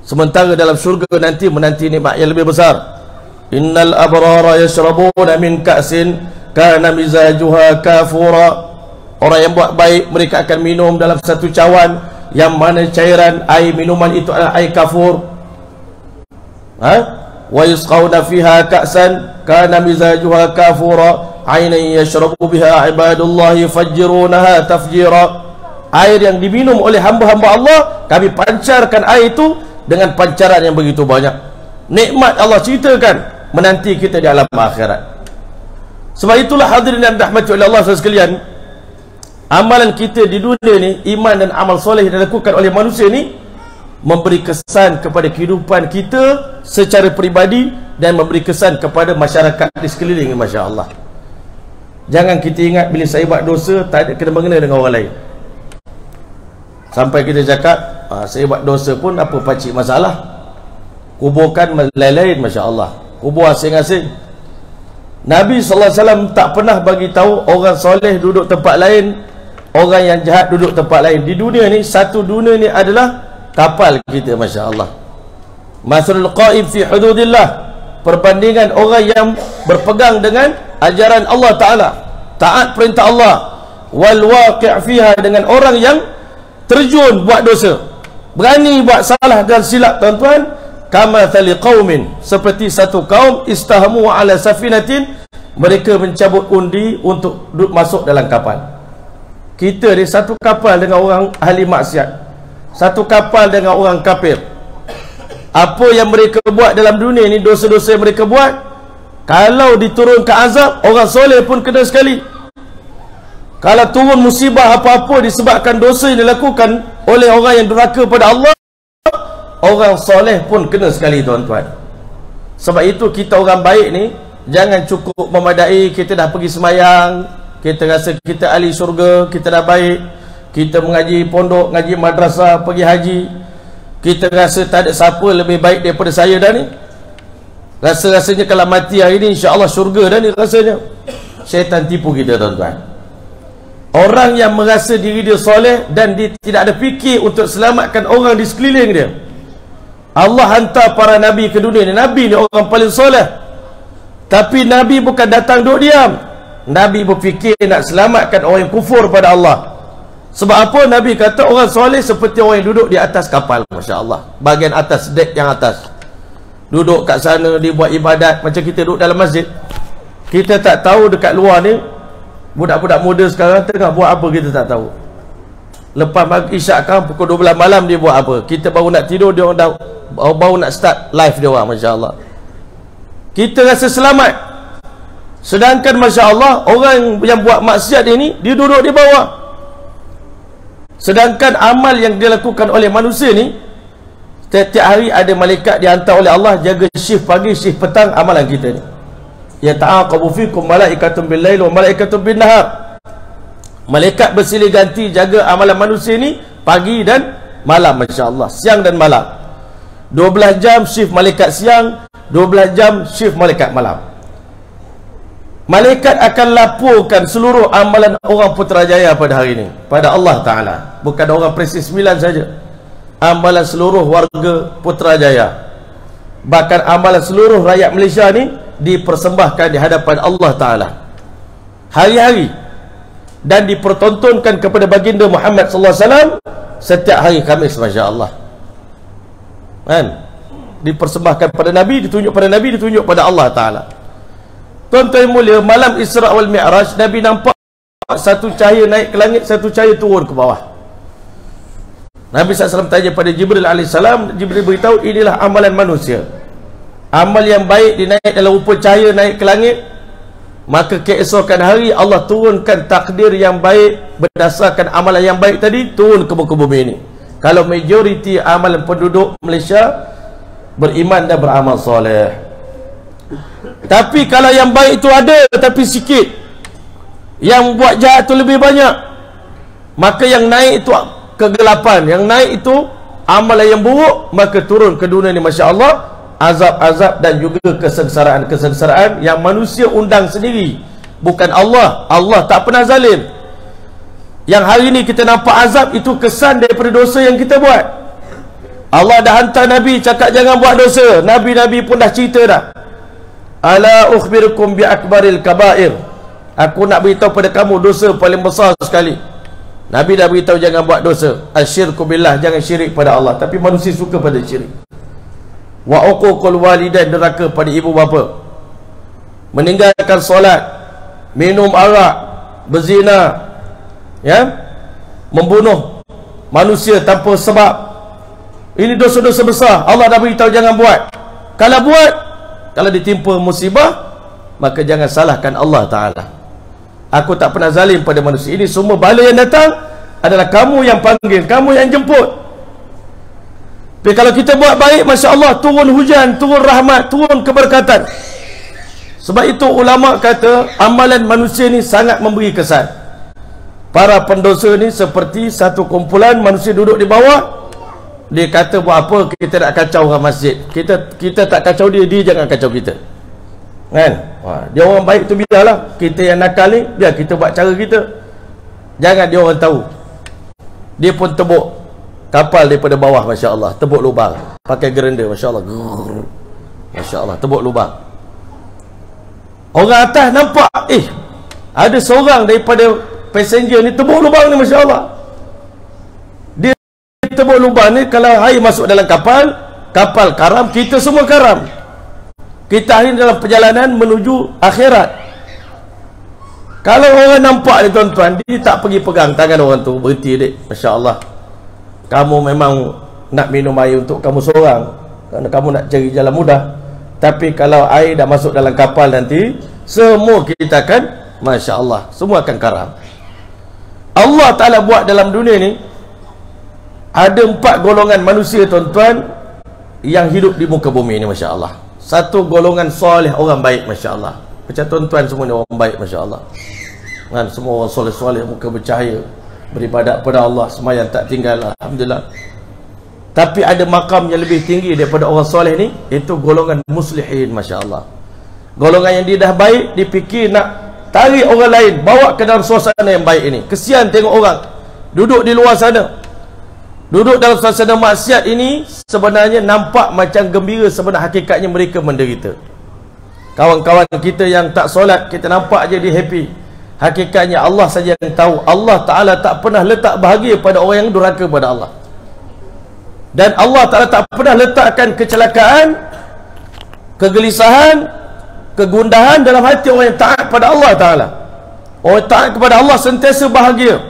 Sementara dalam syurga nanti menanti nikmat yang lebih besar. Innal abrara yashrabuna min ka'sin kana mizajuha kafura. Orang yang buat baik, mereka akan minum dalam satu cawan yang mana cairan air minuman itu adalah air kafur. Wa yusqawna fiha ka'san kana mizajuha kafura aynan yashrabu biha ibadullahi yufajjirunaha tafjira. Air yang diminum oleh hamba-hamba Allah, kami pancarkan air itu dengan pancaran yang begitu banyak. Nikmat Allah ceritakan menanti kita di alam akhirat. Sebab itulah hadirin yang dirahmati oleh Allah sekalian, Amalan kita di dunia ni, iman dan amal soleh yang dilakukan oleh manusia ni, memberi kesan kepada kehidupan kita secara peribadi dan memberi kesan kepada masyarakat di sekeliling. Masya Allah. Jangan kita ingat bila saya buat dosa tak ada kena mengena dengan orang lain. Sampai kita cakap saya buat dosa pun apa pacik masalah. Kuburkan lain-lain. Masya Allah. Kubur asing-asing. Nabi SAW tak pernah bagi tahu orang soleh duduk tempat lain, orang yang jahat duduk tempat lain. Di dunia ni, satu dunia ni adalah kapal kita. Masya Allah. Masalul qaim fi hududillah, perbandingan orang yang berpegang dengan ajaran Allah Ta'ala, taat perintah Allah, wal waqi' fiha, dengan orang yang terjun buat dosa, berani buat salah dan silap. Tuan-tuan, kama thali qaumin, seperti satu kaum istahmu ala safinatin, mereka mencabut undi untuk masuk dalam kapal. Kita ni satu kapal dengan orang ahli maksiat, satu kapal dengan orang kafir. Apa yang mereka buat dalam dunia ni, dosa-dosa yang mereka buat, kalau diturunkan azab, orang soleh pun kena sekali. Kalau turun musibah apa-apa disebabkan dosa yang dilakukan oleh orang yang durhaka pada Allah, orang soleh pun kena sekali, tuan-tuan. Sebab itu kita orang baik ni, jangan cukup memadai kita dah pergi semayang, kita rasa kita ahli syurga, kita dah baik, kita mengaji pondok, ngaji madrasah, pergi haji, kita rasa tak ada siapa lebih baik daripada saya dah ni. Rasa-rasanya kalau mati hari ni insya-Allah syurga dah ni rasanya. Syaitan tipu kita, tuan-tuan. Orang yang merasa diri dia soleh dan dia tidak ada fikir untuk selamatkan orang di sekeliling dia. Allah hantar para nabi ke dunia ni. Nabi ni orang paling soleh, tapi Nabi bukan datang duduk diam. Nabi berfikir nak selamatkan orang yang kufur pada Allah. Sebab apa? Nabi kata orang soleh seperti orang yang duduk di atas kapal. Masya Allah. Bahagian atas, dek yang atas, duduk kat sana, dia buat ibadat. Macam kita duduk dalam masjid, kita tak tahu dekat luar ni budak-budak muda sekarang tengah buat apa, kita tak tahu. Lepas maghrib isyak kan, pukul 12 malam dia buat apa. Kita baru nak tidur, dia orang dah baru nak start live dia orang. Masya Allah. Kita rasa selamat. Sedangkan Masya Allah, orang yang buat maksiat ini, dia duduk di bawah. Sedangkan amal yang dilakukan oleh manusia ni, setiap hari ada malaikat dihantar oleh Allah jaga shift pagi, shift petang amalan kita ni. Ya ta'aqabu fikum malaikatun bil lail wa malaikatun bin nahar. Malaikat bersilih ganti jaga amalan manusia ni pagi dan malam. Masya Allah. Siang dan malam. 12 jam shift malaikat siang, 12 jam shift malaikat malam. Malaikat akan laporkan seluruh amalan orang Putrajaya pada hari ini pada Allah Ta'ala. Bukan orang Presiden 9 saja, amalan seluruh warga Putrajaya, bahkan amalan seluruh rakyat Malaysia ni dipersembahkan di hadapan Allah Ta'ala hari-hari, dan dipertontonkan kepada baginda Muhammad SAW setiap hari Khamis. Masya Allah. Kan? Dipersembahkan pada Nabi, ditunjuk pada Nabi, ditunjuk pada Allah Ta'ala. Tuan-tuan mulia, malam Isra' wal Mi'raj, Nabi nampak satu cahaya naik ke langit, satu cahaya turun ke bawah. Nabi SAW tanya pada Jibril AS, Jibril beritahu inilah amalan manusia. Amal yang baik dinaik dalam rupa cahaya naik ke langit, maka keesokan hari Allah turunkan takdir yang baik berdasarkan amalan yang baik tadi, turun ke muka bumi ini. Kalau majoriti amalan penduduk Malaysia beriman dan beramal soleh. Tapi kalau yang baik itu ada tapi sikit, yang buat jahat itu lebih banyak, maka yang naik itu kegelapan, yang naik itu amalan yang buruk, maka turun ke dunia ni Masya Allah azab-azab dan juga kesengsaraan-kesengsaraan yang manusia undang sendiri, bukan Allah. Allah tak pernah zalim. Yang hari ini kita nampak azab itu kesan daripada dosa yang kita buat. Allah dah hantar Nabi cakap jangan buat dosa. Nabi-Nabi pun dah cerita dah. Ala ukhbirukum bi akbaril kabair. Aku nak beritahu pada kamu dosa paling besar sekali. Nabi dah beritahu jangan buat dosa. Asyirku billah, jangan syirik pada Allah. Tapi manusia suka pada syirik. Wa uququl walidain, deraka pada ibu bapa. Meninggalkan solat, minum arak, berzina, ya, membunuh manusia tanpa sebab. Ini dosa-dosa besar. Allah dah beritahu jangan buat. Kalau buat, kalau ditimpa musibah, maka jangan salahkan Allah Ta'ala. Aku tak pernah zalim pada manusia. Ini semua bala yang datang adalah kamu yang panggil, kamu yang jemput. Tapi kalau kita buat baik, Masya Allah, turun hujan, turun rahmat, turun keberkatan. Sebab itu ulama kata amalan manusia ni sangat memberi kesan. Para pendosa ni seperti satu kumpulan manusia duduk di bawah. Dia kata buat apa kita nak kacau orang masjid. Kita tak kacau dia, dia jangan kacau kita. Kan? Dia orang baik tu biarlah. Kita yang nakal ni, biar kita buat cara kita. Jangan dia orang tahu. Dia pun tebuk kapal daripada bawah, Masya Allah. Tebuk lubang pakai gerenda, Masya Allah. Masya Allah, tebuk lubang. Orang atas nampak, ada seorang daripada passenger ni tebuk lubang ni, Masya Allah. Dia tebuk lubang ni, kalau air masuk dalam kapal, kapal karam, kita semua karam. Kita hari dalam perjalanan menuju akhirat. Kalau orang nampak ni tuan-tuan, dia tak pergi pegang tangan orang tu, berhenti dek, Masya Allah, kamu memang nak minum air untuk kamu seorang, kerana kamu nak cari jalan mudah. Tapi kalau air dah masuk dalam kapal nanti, semua kita akan, Masya Allah, semua akan karam. Allah Ta'ala buat dalam dunia ni ada 4 golongan manusia, tuan-tuan, yang hidup di muka bumi ni, Masya Allah. Satu golongan soleh, orang baik, Masya Allah. Macam tuan-tuan semua ni orang baik, Masya Allah. Kan, semua orang soleh-soleh, muka bercahaya, beribadat pada Allah, semayang tak tinggal, Alhamdulillah. Tapi ada makam yang lebih tinggi daripada orang soleh ni, itu golongan muslihin, Masya Allah. Golongan yang dia dah baik, dia fikir nak tarik orang lain, bawa ke dalam suasana yang baik ini. Kesian tengok orang duduk di luar sana, duduk dalam suasana maksiat ini, sebenarnya nampak macam gembira, sebenarnya hakikatnya mereka menderita. Kawan-kawan kita yang tak solat, kita nampak je dia happy. Hakikatnya Allah saja yang tahu. Allah Ta'ala tak pernah letak bahagia pada orang yang durhaka pada Allah. Dan Allah Ta'ala tak pernah letakkan kecelakaan, kegelisahan, kegundahan dalam hati orang yang taat pada Allah Ta'ala. Orang yang taat kepada Allah sentiasa bahagia.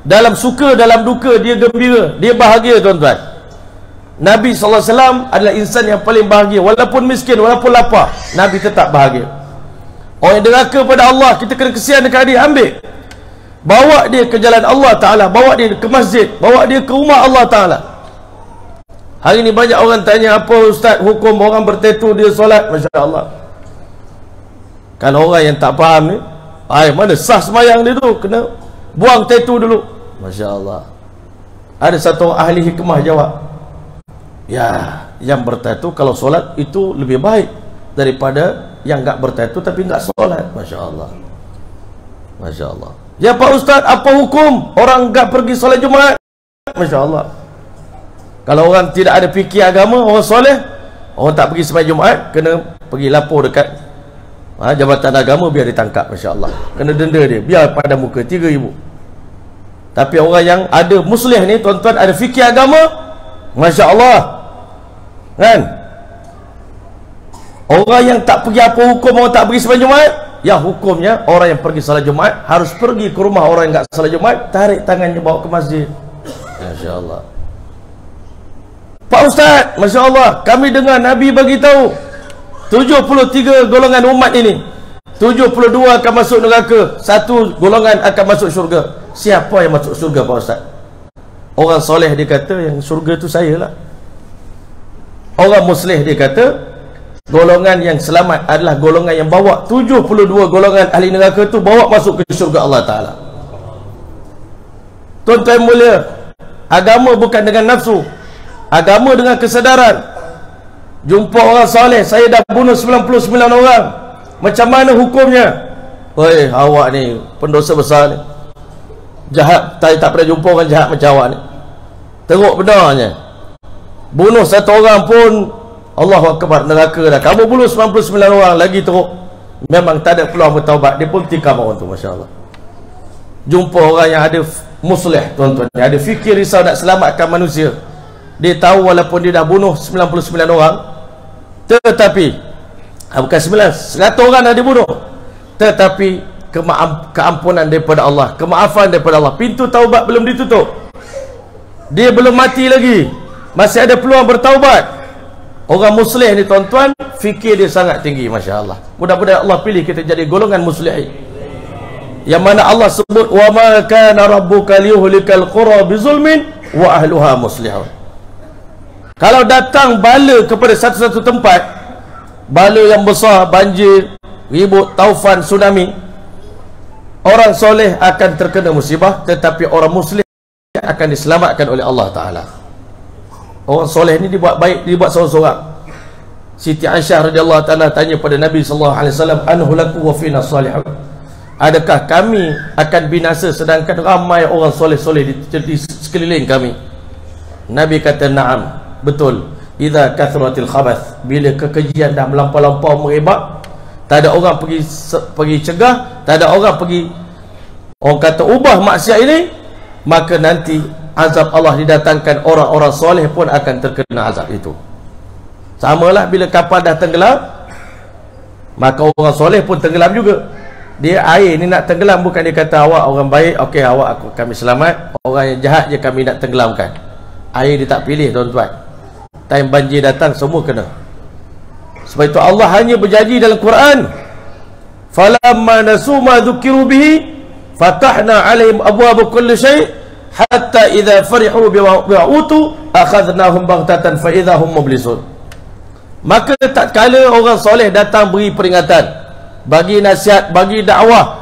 Dalam suka, dalam duka, dia gembira, dia bahagia, tuan-tuan. Nabi SAW adalah insan yang paling bahagia. Walaupun miskin, walaupun lapar, Nabi tetap bahagia. Orang yang deraka pada Allah, kita kena kesian dekat dia, ambil, bawa dia ke jalan Allah Ta'ala, bawa dia ke masjid, bawa dia ke rumah Allah Ta'ala. Hari ni banyak orang tanya, apa Ustaz hukum orang bertatu dia solat? Masya Allah. Kalau orang yang tak faham ni, mana sah semayang dia tu, kena buang tatu dulu. Masya Allah. Ada satu ahli hikmah jawab, ya, yang bertatu kalau solat itu lebih baik daripada yang enggak bertatu tapi enggak solat. Masya Allah. Masya Allah. Ya Pak Ustaz, apa hukum orang enggak pergi solat Jumaat? Masya Allah. Kalau orang tidak ada fikir agama, orang soleh, orang tak pergi sembahyang Jumaat, kena pergi lapor dekat jabatan agama, biar ditangkap. Masya Allah. Kena denda dia, biar pada muka 3,000. Tapi orang yang ada muslih ni, tuan-tuan, ada fikir agama, Masya Allah, kan? Orang yang tak pergi, apa hukum orang tak pergi sembahyang Jumaat? Ya, hukumnya orang yang pergi salat Jumaat harus pergi ke rumah orang yang tak salat Jumaat, tarik tangannya, bawa ke masjid. Masya Allah. Pak Ustaz, Masya Allah, kami dengar Nabi bagi tahu 73 golongan umat ini, 72 akan masuk neraka, 1 golongan akan masuk syurga. Siapa yang masuk syurga, Pak Ustaz? Orang soleh dia kata yang syurga tu saya lah. Orang muslih dia kata golongan yang selamat adalah golongan yang bawa 72 golongan ahli neraka tu, bawa masuk ke syurga Allah Ta'ala. Tuan-tuan mulia, agama bukan dengan nafsu, agama dengan kesedaran. Jumpa orang soleh, saya dah bunuh 99 orang, macam mana hukumnya? Weh, awak ni pendosa besar ni, jahat. Saya tak pernah jumpa orang jahat macam awak ni. Teruk benarnya. Bunuh 1 orang pun Allahu Akbar, neraka dah. Kamu bunuh 99 orang lagi teruk. Memang tak ada peluang bertaubat. Dia pun tikam orang tu, Masya Allah. Jumpa orang yang ada muslih, tuan-tuan, ada fikir risau nak selamatkan manusia. Dia tahu walaupun dia dah bunuh 99 orang, tetapi bukan 100 orang dah dibunuh, tetapi keampunan daripada Allah, kemaafan daripada Allah, pintu taubat belum ditutup, dia belum mati lagi, masih ada peluang bertaubat. Orang muslih ni, tuan-tuan, fikir dia sangat tinggi, Masya Allah. Mudah-mudahan Allah pilih kita jadi golongan muslihin. yang mana Allah sebut wa ma kana rabbuka liyuhlikal qura bizulmin wa ahluha muslihun. Kalau datang bala kepada satu-satu tempat, bala yang besar, banjir, ribut, taufan, tsunami, orang soleh akan terkena musibah, tetapi orang muslim akan diselamatkan oleh Allah Ta'ala. Orang soleh ni dibuat baik, dibuat seorang-seorang. Siti Aisyah radhiyallahu ta'ala tanya pada Nabi SAW, anhu laku wa fina salihun, adakah kami akan binasa sedangkan ramai orang soleh-soleh di sekeliling kami? Nabi kata, na'am, betul. Idza kathratil khabath, bila kekejian dah melampau-lampau merebak, tak ada orang pergi cegah, tak ada orang pergi, orang kata, ubah maksiat ini, maka nanti azab Allah didatangkan, orang-orang soleh pun akan terkena azab itu. Samalah bila kapal dah tenggelam, maka orang soleh pun tenggelam juga. Dia air ni nak tenggelam, bukan dia kata awak orang baik, okey awak kami selamat, orang yang jahat je kami nak tenggelamkan. Air dia tak pilih, tuan-tuan. Time banjir datang semua kena. Sebab itu Allah hanya berjanji dalam Quran, falamma nasu ma dzukiru bihi fatahna alaihim abwaaba kulli syai' hatta idza farihu bima utu akhadnahum baghtatan fa idza hum mublisun. Maka tak kala orang soleh datang beri peringatan, bagi nasihat, bagi dakwah,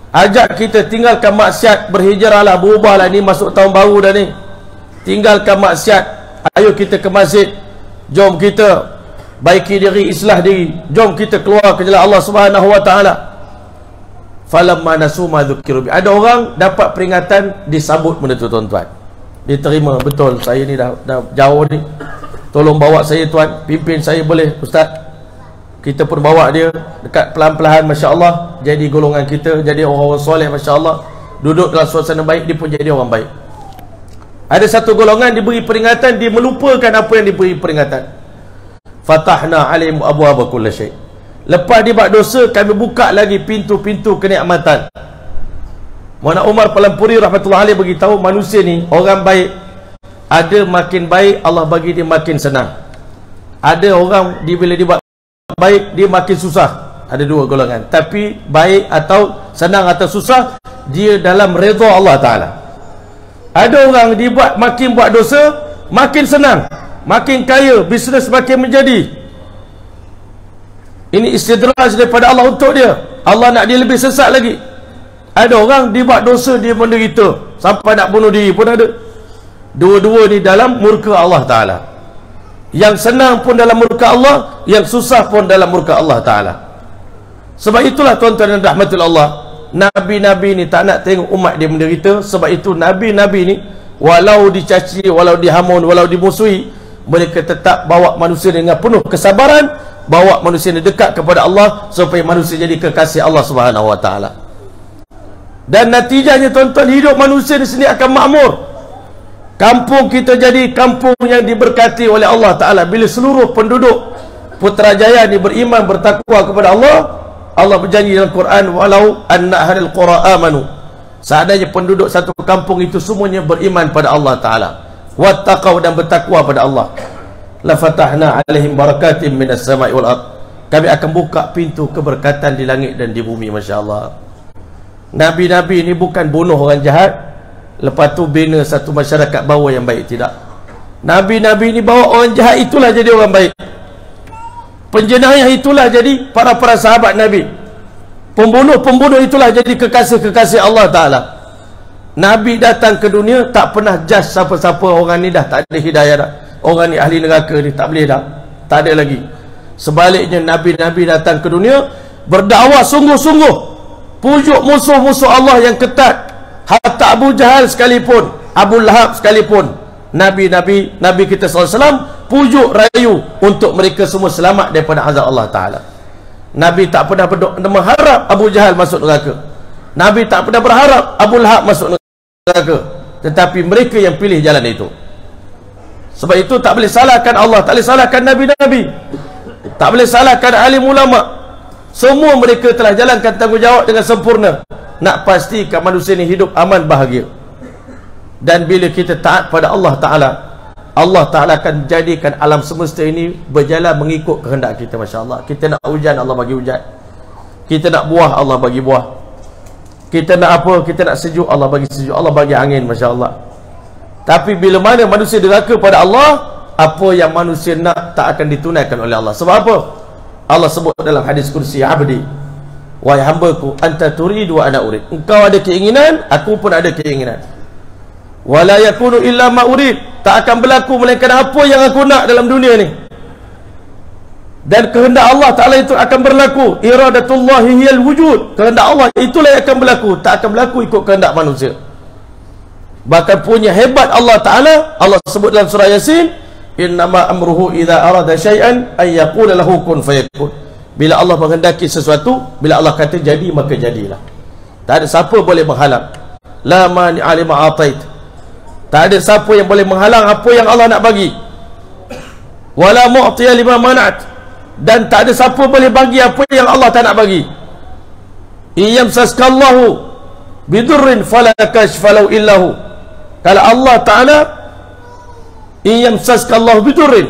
ajak kita tinggalkan maksiat, berhijrahlah, berubahlah, ni masuk tahun baru dah ni, tinggalkan maksiat, ayo kita ke masjid, jom kita baiki diri, islah diri, jom kita keluar ke jalan Allah Subhanahu wa taala. Falamma nasu ma dzukiru bi, ada orang dapat peringatan, disambut benda tu, tuan-tuan, diterima, betul saya ni dah jauh ni, tolong bawa saya tuan, pimpin saya boleh ustaz. Kita pun bawa dia dekat pelan-pelan, Masya Allah, jadi golongan kita, jadi orang-orang soleh, Masya Allah, duduk dalam suasana baik, dia pun jadi orang baik. Ada satu golongan diberi peringatan, dia melupakan apa yang diberi peringatan. Fatahna alaihim abwaaba kulli syai', lepas dia buat dosa, kami buka lagi pintu-pintu kenikmatan. Muhammad Umar Palampuri rahmatullahi alaih beritahu, manusia ni orang baik, ada makin baik Allah bagi dia makin senang, ada orang bila dia buat baik dia makin susah. Ada dua golongan, tapi baik atau senang atau susah, dia dalam redha Allah Ta'ala. Ada orang dia makin buat dosa makin senang, makin kaya, bisnes makin menjadi. Ini istidraj daripada Allah untuk dia, Allah nak dia lebih sesat lagi. Ada orang dia buat dosa, dia menderita sampai nak bunuh diri pun ada. Dua-dua ni dalam murka Allah Ta'ala. Yang senang pun dalam murka Allah, yang susah pun dalam murka Allah Ta'ala. Sebab itulah tuan-tuan dan rahmatul Allah, Nabi-Nabi ni tak nak tengok umat dia menderita. Sebab itu Nabi-Nabi ni, walau dicaci, walau dihamun, walau dimusuhi, mereka tetap bawa manusia dengan penuh kesabaran, bawa manusia ni dekat kepada Allah, supaya manusia jadi kekasih Allah Subhanahu wa Ta'ala. Dan natijahnya tuan-tuan, hidup manusia di sini akan makmur. Kampung kita jadi kampung yang diberkati oleh Allah Ta'ala. Bila seluruh penduduk Putrajaya ni beriman, bertakwa kepada Allah, Allah berjanji dalam Quran, walau anna ahlul qura amanu, seandainya penduduk satu kampung itu semuanya beriman pada Allah Ta'ala, wattaqau, dan bertakwa pada Allah, la fatahna alaihim barakatim minas sama'i wal ard, kami akan buka pintu keberkatan di langit dan di bumi. Masya Allah. Nabi-Nabi ni bukan bunuh orang jahat, lepas tu bina satu masyarakat bawah yang baik. Tidak. Nabi-Nabi ni bawa orang jahat itulah jadi orang baik, penjenayah itulah jadi para sahabat Nabi, pembunuh itulah jadi kekasih-kekasih Allah Ta'ala. Nabi datang ke dunia tak pernah judge siapa-siapa, orang ni dah tak ada hidayah dah, orang ni ahli neraka ni, tak boleh dah, tak ada lagi. Sebaliknya Nabi-Nabi datang ke dunia berdakwah sungguh-sungguh, pujuk musuh-musuh Allah yang ketat, hatta Abu Jahal sekalipun, Abu Lahab sekalipun, Nabi kita SAW pujuk rayu untuk mereka semua selamat daripada azab Allah Ta'ala. Nabi tak pernah mengharap Abu Jahal masuk neraka, Nabi tak pernah berharap Abu Lahab masuk neraka, tetapi mereka yang pilih jalan itu. Sebab itu tak boleh salahkan Allah, tak boleh salahkan Nabi-Nabi, tak boleh salahkan alim ulama. Semua mereka telah jalankan tanggungjawab dengan sempurna, nak pastikan manusia ini hidup aman bahagia. Dan bila kita taat pada Allah Ta'ala, Allah Ta'ala akan jadikan alam semesta ini berjalan mengikut kehendak kita. Masya Allah. Kita nak hujan, Allah bagi hujan. Kita nak buah, Allah bagi buah. Kita nak apa? Kita nak sejuk, Allah bagi sejuk, Allah bagi angin, Masya Allah. Tapi bila mana manusia derhaka pada Allah, apa yang manusia nak tak akan ditunaikan oleh Allah. Sebab apa? Allah sebut dalam hadis kursi, abdi, wahai hambaku, anta turidu wa ana urid. Engkau ada keinginan, aku pun ada keinginan. Wala yakunu illa ma urid. Tak akan berlaku melainkan apa yang aku nak dalam dunia ni. Dan kehendak Allah Ta'ala itu akan berlaku. Iradatullahi hiyal wujud. Kehendak Allah itulah yang akan berlaku. Tak akan berlaku ikut kehendak manusia. Bahkan punya hebat Allah Ta'ala, Allah sebut dalam surah Yasin, innama amruhu idza arada syai'an ay yaqula lahu kun fayakun. Bila Allah menghendaki sesuatu, bila Allah kata jadi, maka jadilah. Tak ada siapa boleh menghalang. La mani'a lima atait. Tak ada siapa yang boleh menghalang apa yang Allah nak bagi. Wala mu'tiya lima mana'at. Dan tak ada siapa boleh bagi apa yang Allah tak nak bagi. Iyamsaskallahu bidurrin fala kashfalau illahu. Kalau Allah Ta'ala iyamsaskallahu bidurrin,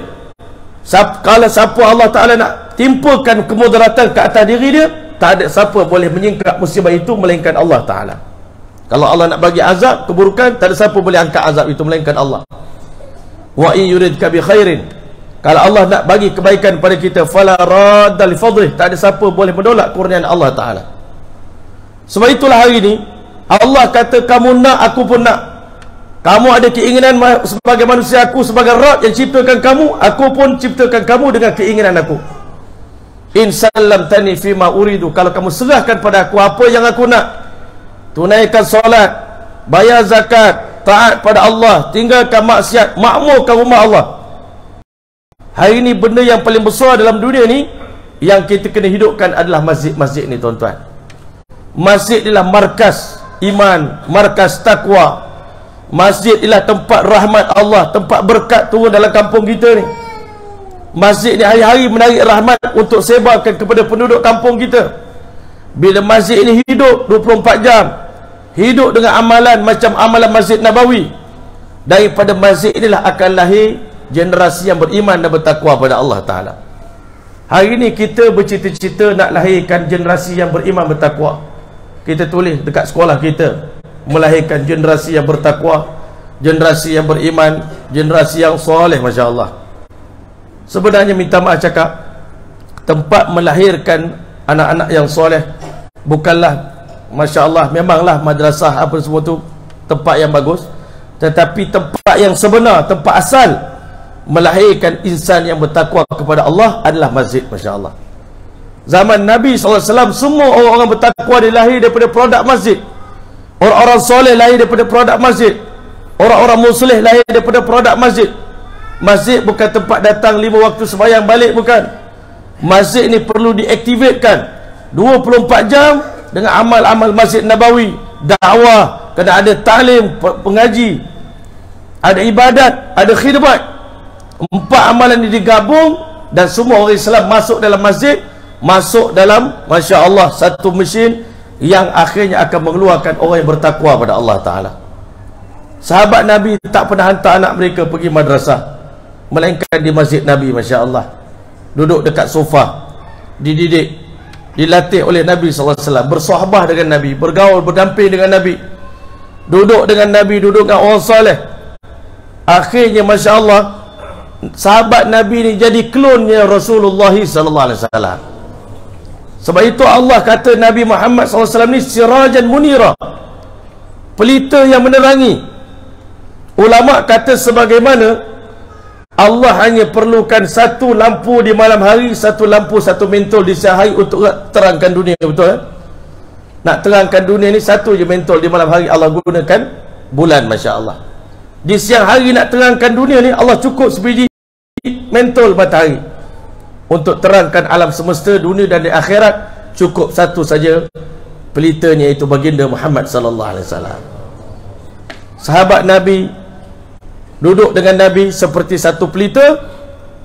kalau siapa Allah Ta'ala nak timpakan kemudaratan ke atas diri dia, tak ada siapa boleh menyingkap musibah itu melainkan Allah Ta'ala. Kalau Allah nak bagi azab, keburukan, tak ada siapa boleh angkat azab itu melainkan Allah. Wa in yuridka bi khairin, kalau Allah nak bagi kebaikan pada kita, fala radda li fadlih, tak ada siapa boleh menolak kurniaan Allah Ta'ala. Sebab itulah hari ini Allah kata, kamu nak, aku pun nak. Kamu ada keinginan sebagai manusia, aku sebagai Rabb yang ciptakan kamu, aku pun ciptakan kamu dengan keinginan aku. In sallamtani fima uridu, kalau kamu serahkan pada aku apa yang aku nak, tunaikan solat, bayar zakat, taat pada Allah, tinggalkan maksiat, makmurkan rumah Allah. Hari ini benda yang paling besar dalam dunia ni yang kita kena hidupkan adalah masjid-masjid ni, tuan-tuan. Masjid adalah markas iman, markas takwa. Masjid ialah tempat rahmat Allah, tempat berkat turun dalam kampung kita ni. Masjid ni hari-hari menarik rahmat untuk sebarkan kepada penduduk kampung kita. Bila masjid ini hidup 24 jam, hidup dengan amalan macam amalan Masjid Nabawi, daripada masjid inilah akan lahir generasi yang beriman dan bertakwa pada Allah Ta'ala. Hari ini kita bercita-cita nak lahirkan generasi yang beriman bertakwa. Kita tulis dekat sekolah kita, melahirkan generasi yang bertakwa, generasi yang beriman, generasi yang soleh. Masya Allah. Sebenarnya minta maaf cakap, tempat melahirkan anak-anak yang soleh bukanlah, Masya Allah, memanglah madrasah apa semua tu tempat yang bagus, tetapi tempat yang sebenar, tempat asal melahirkan insan yang bertakwa kepada Allah adalah masjid. Masya Allah. Zaman Nabi SAW, semua orang-orang bertakwa dilahir daripada produk masjid. Orang-orang soleh lahir daripada produk masjid. Orang-orang muslih lahir daripada produk masjid. Masjid bukan tempat datang 5 waktu sembahyang balik, bukan. Masjid ni perlu diaktifkan 24 jam dengan amal-amal Masjid Nabawi, dakwah, kena ada taklim, pengaji, ada ibadat, ada khidmat. 4 amalan ini digabung dan semua orang Islam masuk dalam masjid, masuk dalam, Masya Allah, satu mesin yang akhirnya akan mengeluarkan orang yang bertakwa pada Allah Ta'ala. Sahabat Nabi tak pernah hantar anak mereka pergi madrasah, melainkan di masjid Nabi. Masya Allah. Duduk dekat sofa, dididik, dilatih oleh Nabi SAW, bersahabah dengan Nabi, bergaul, berdamping dengan Nabi, duduk dengan Nabi, duduk dengan orang soleh. Akhirnya Masya Allah, sahabat Nabi ni jadi klonnya Rasulullah SAW. Sebab itu Allah kata Nabi Muhammad SAW ni sirajan munira, pelita yang menerangi. Ulama kata sebagaimana Allah hanya perlukan satu lampu di malam hari, satu lampu, satu mentol di siang hari untuk terangkan dunia. Betul? Nak terangkan dunia ni satu je mentol, di malam hari Allah gunakan bulan. Masya Allah. Di siang hari nak terangkan dunia ni, Allah cukup sebiji mentol matahari untuk terangkan alam semesta, dunia dan di akhirat. Cukup satu saja pelitanya, iaitu baginda Muhammad sallallahu alaihi wasallam. Sahabat Nabi duduk dengan Nabi seperti satu pelita.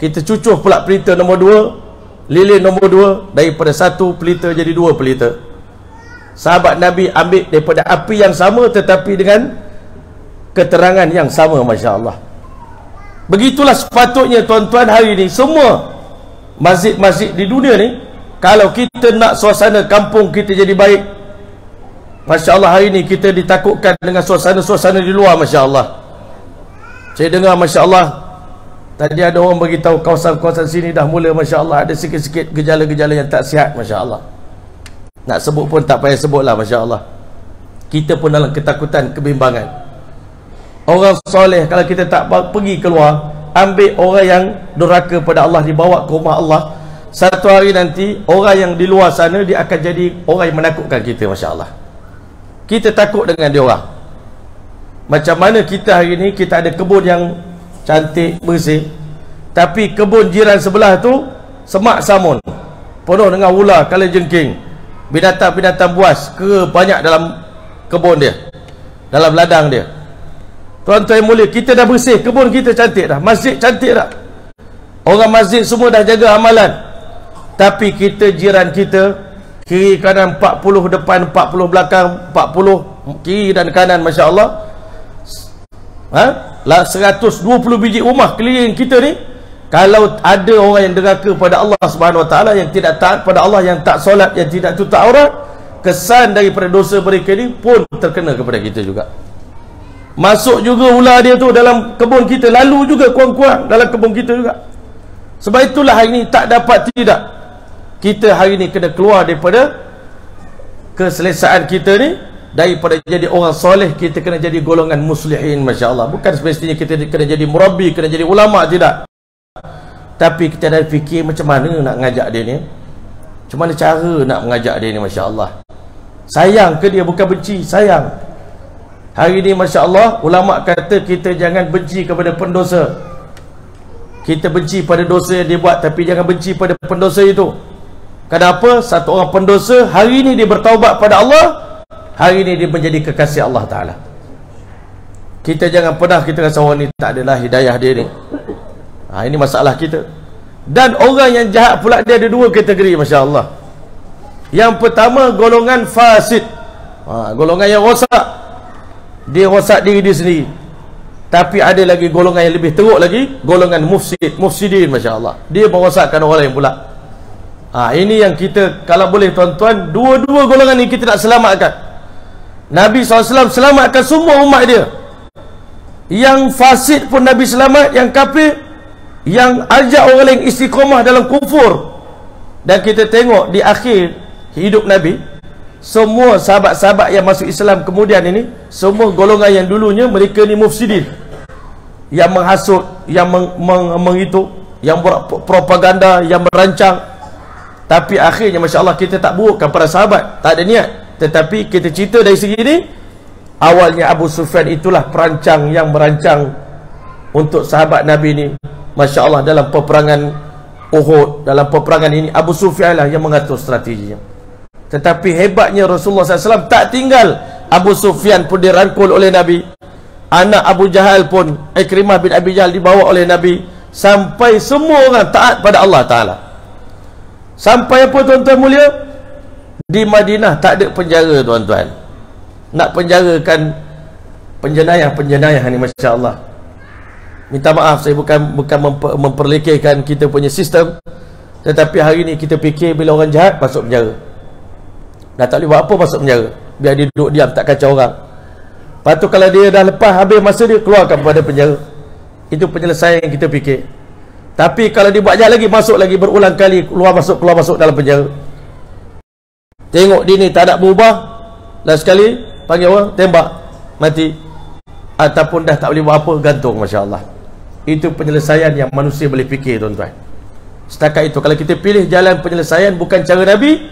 Kita cucuh pula pelita nombor 2, lilin nombor 2, daripada satu pelita jadi 2 pelita. Sahabat Nabi ambil daripada api yang sama tetapi dengan keterangan yang sama. Masya Allah. Begitulah sepatutnya, tuan-tuan, hari ini semua masjid-masjid di dunia ni, kalau kita nak suasana kampung kita jadi baik, Masya Allah, hari ini kita ditakutkan dengan suasana-suasana di luar. Masya Allah, saya dengar Masya Allah, tadi ada orang beritahu kawasan-kawasan sini dah mula Masya Allah ada sikit-sikit gejala-gejala yang tak sihat. Masya Allah, nak sebut pun tak payah sebut lah. Masya Allah, kita pun dalam ketakutan, kebimbangan. Orang soleh kalau kita tak pergi keluar, ambil orang yang durhaka pada Allah, dibawa ke rumah Allah, satu hari nanti orang yang di luar sana dia akan jadi orang yang menakutkan kita. Masya Allah, kita takut dengan dia orang. Macam mana kita hari ni, kita ada kebun yang cantik, bersih, tapi kebun jiran sebelah tu semak samun, penuh dengan ular, kalajengking, binatang-binatang buas banyak dalam kebun dia, dalam ladang dia. Tuan-tuan yang mulia, kita dah bersih, kebun kita cantik dah, masjid cantik dah, orang masjid semua dah jaga amalan, tapi kita, jiran kita, kiri kanan 40 depan, 40 belakang, 40 kiri dan kanan, Masya Allah, 120 biji rumah keliling kita ni. Kalau ada orang yang derhaka pada Allah Subhanahu Wa Taala, yang tidak taat pada Allah, yang tak solat, yang tidak tutup aurat, kesan daripada dosa mereka ni pun terkena kepada kita juga. Masuk juga ular dia tu dalam kebun kita, lalu juga kurang-kurang dalam kebun kita juga. Sebab itulah hari ni tak dapat tidak, kita hari ni kena keluar daripada keselesaan kita ni. Daripada jadi orang soleh, kita kena jadi golongan muslihin. Masya Allah, bukan semestinya kita kena jadi murabbi, kena jadi ulama, tidak. Tapi kita dah fikir macam mana nak mengajak dia ni, macam mana cara nak mengajak dia ni. Masya Allah, sayang ke dia? Bukan benci, sayang. Hari ni Masya Allah, ulama kata kita jangan benci kepada pendosa. Kita benci pada dosa yang dia buat, tapi jangan benci pada pendosa itu. Kenapa? Satu orang pendosa, hari ni dia bertaubat pada Allah, hari ni dia menjadi kekasih Allah Ta'ala. Kita jangan pernah kita rasa orang ni tak adalah hidayah dia ni. Ini masalah kita. Dan orang yang jahat pula, dia ada dua kategori. Masya Allah. Yang pertama, golongan fasid, golongan yang rosak. Dia rosak diri dia sendiri. Tapi ada lagi golongan yang lebih teruk lagi, golongan mufsidin. Masya Allah, dia merosakkan orang lain pula. Ini yang kita, kalau boleh tuan-tuan, dua-dua golongan ni kita nak selamatkan. Nabi SAW selamatkan semua umat dia. Yang fasid pun Nabi selamat, yang kafir, yang ajak orang lain istiqamah dalam kufur. Dan kita tengok di akhir hidup Nabi, semua sahabat-sahabat yang masuk Islam kemudian ini, semua golongan yang dulunya mereka ni mufsidin, yang menghasut, yang menghitung, yang buat propaganda, yang merancang. Tapi akhirnya Masya Allah, kita tak burukkan para sahabat, tak ada niat. Tetapi kita cerita dari segi ini, awalnya Abu Sufyan itulah perancang yang merancang untuk sahabat Nabi ini. Masya Allah, dalam peperangan Uhud, dalam peperangan ini, Abu Sufyan lah yang mengatur strateginya. Tetapi hebatnya Rasulullah SAW tak tinggal Abu Sufyan pun dirangkul oleh Nabi. Anak Abu Jahal pun, Ikrimah bin Abi Jahal, dibawa oleh Nabi. Sampai semua orang taat pada Allah Ta'ala. Sampai apa tuan-tuan mulia? Di Madinah tak ada penjara tuan-tuan. Nak penjarakan penjenayah ni, Masya Allah. Minta maaf, saya bukan memperlekehkan kita punya sistem. Tetapi hari ni kita fikir bila orang jahat masuk penjara. Dah tak boleh buat apa, masuk penjara. Biar dia duduk diam, tak kacau orang. Lepas tu kalau dia dah lepas habis masa dia, keluarkan pada penjara. Itu penyelesaian yang kita fikir. Tapi kalau dia buat jahat lagi, masuk lagi berulang kali, keluar masuk dalam penjara. Tengok dia ni tak nak berubah, last sekali panggil orang, tembak, mati. Ataupun dah tak boleh buat apa, gantung. Masya Allah. Itu penyelesaian yang manusia boleh fikir tuan-tuan. Setakat itu, kalau kita pilih jalan penyelesaian bukan cara Nabi,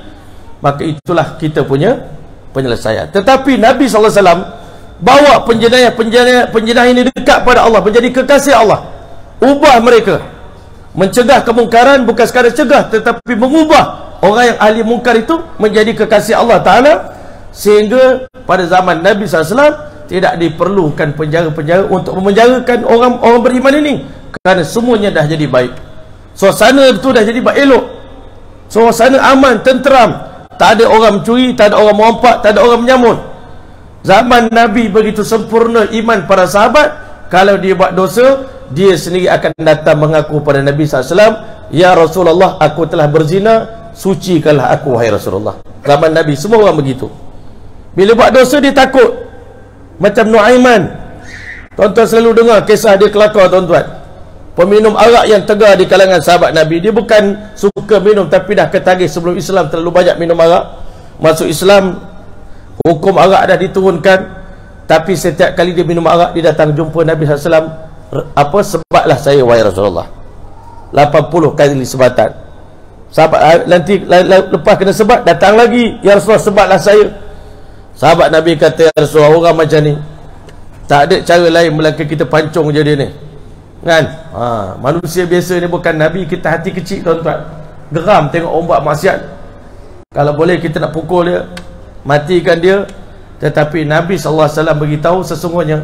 maka itulah kita punya penyelesaian. Tetapi Nabi SAW bawa penjenayah ini dekat pada Allah, menjadi kekasih Allah. Ubah mereka, mencegah kemungkaran, bukan sekadar cegah, tetapi mengubah orang yang ahli mungkar itu menjadi kekasih Allah Ta'ala. Sehingga pada zaman Nabi SAW tidak diperlukan penjara-penjara untuk memenjarakan orang beriman ini, kerana semuanya dah jadi baik. Suasana itu dah jadi baik, elok. Suasana aman, tenteram. Tak ada orang mencuri, tak ada orang merompak, tak ada orang menyamun. Zaman Nabi begitu sempurna iman para sahabat. Kalau dia buat dosa, dia sendiri akan datang mengaku pada Nabi SAW, "Ya Rasulullah, aku telah berzina, sucikanlah aku wahai Rasulullah." Zaman Nabi semua orang begitu. Bila buat dosa dia takut. Macam Nuaiman. Tuan-tuan selalu dengar kisah dia kelakar, tuan-tuan. Peminum arak yang tegar di kalangan sahabat Nabi. Dia bukan suka minum, tapi dah ketagih sebelum Islam terlalu banyak minum arak. Masuk Islam, hukum arak dah diturunkan. Tapi setiap kali dia minum arak, dia datang jumpa Nabi SAW. Apa sebatlah saya, wahai Rasulullah. 80 kali sebatan. Sahabat nanti lepas kena sebat, datang lagi, ya Rasulullah, sebatlah saya. Sahabat Nabi kata, ya Rasulullah, orang macam ni tak ada cara lain melainkan kita pancung je dia ni, kan? Manusia biasa ni, bukan Nabi. Kita hati kecil, tuan-tuan, geram tengok orang buat maksiat. Kalau boleh kita nak pukul dia, matikan dia. Tetapi Nabi SAW beritahu sesungguhnya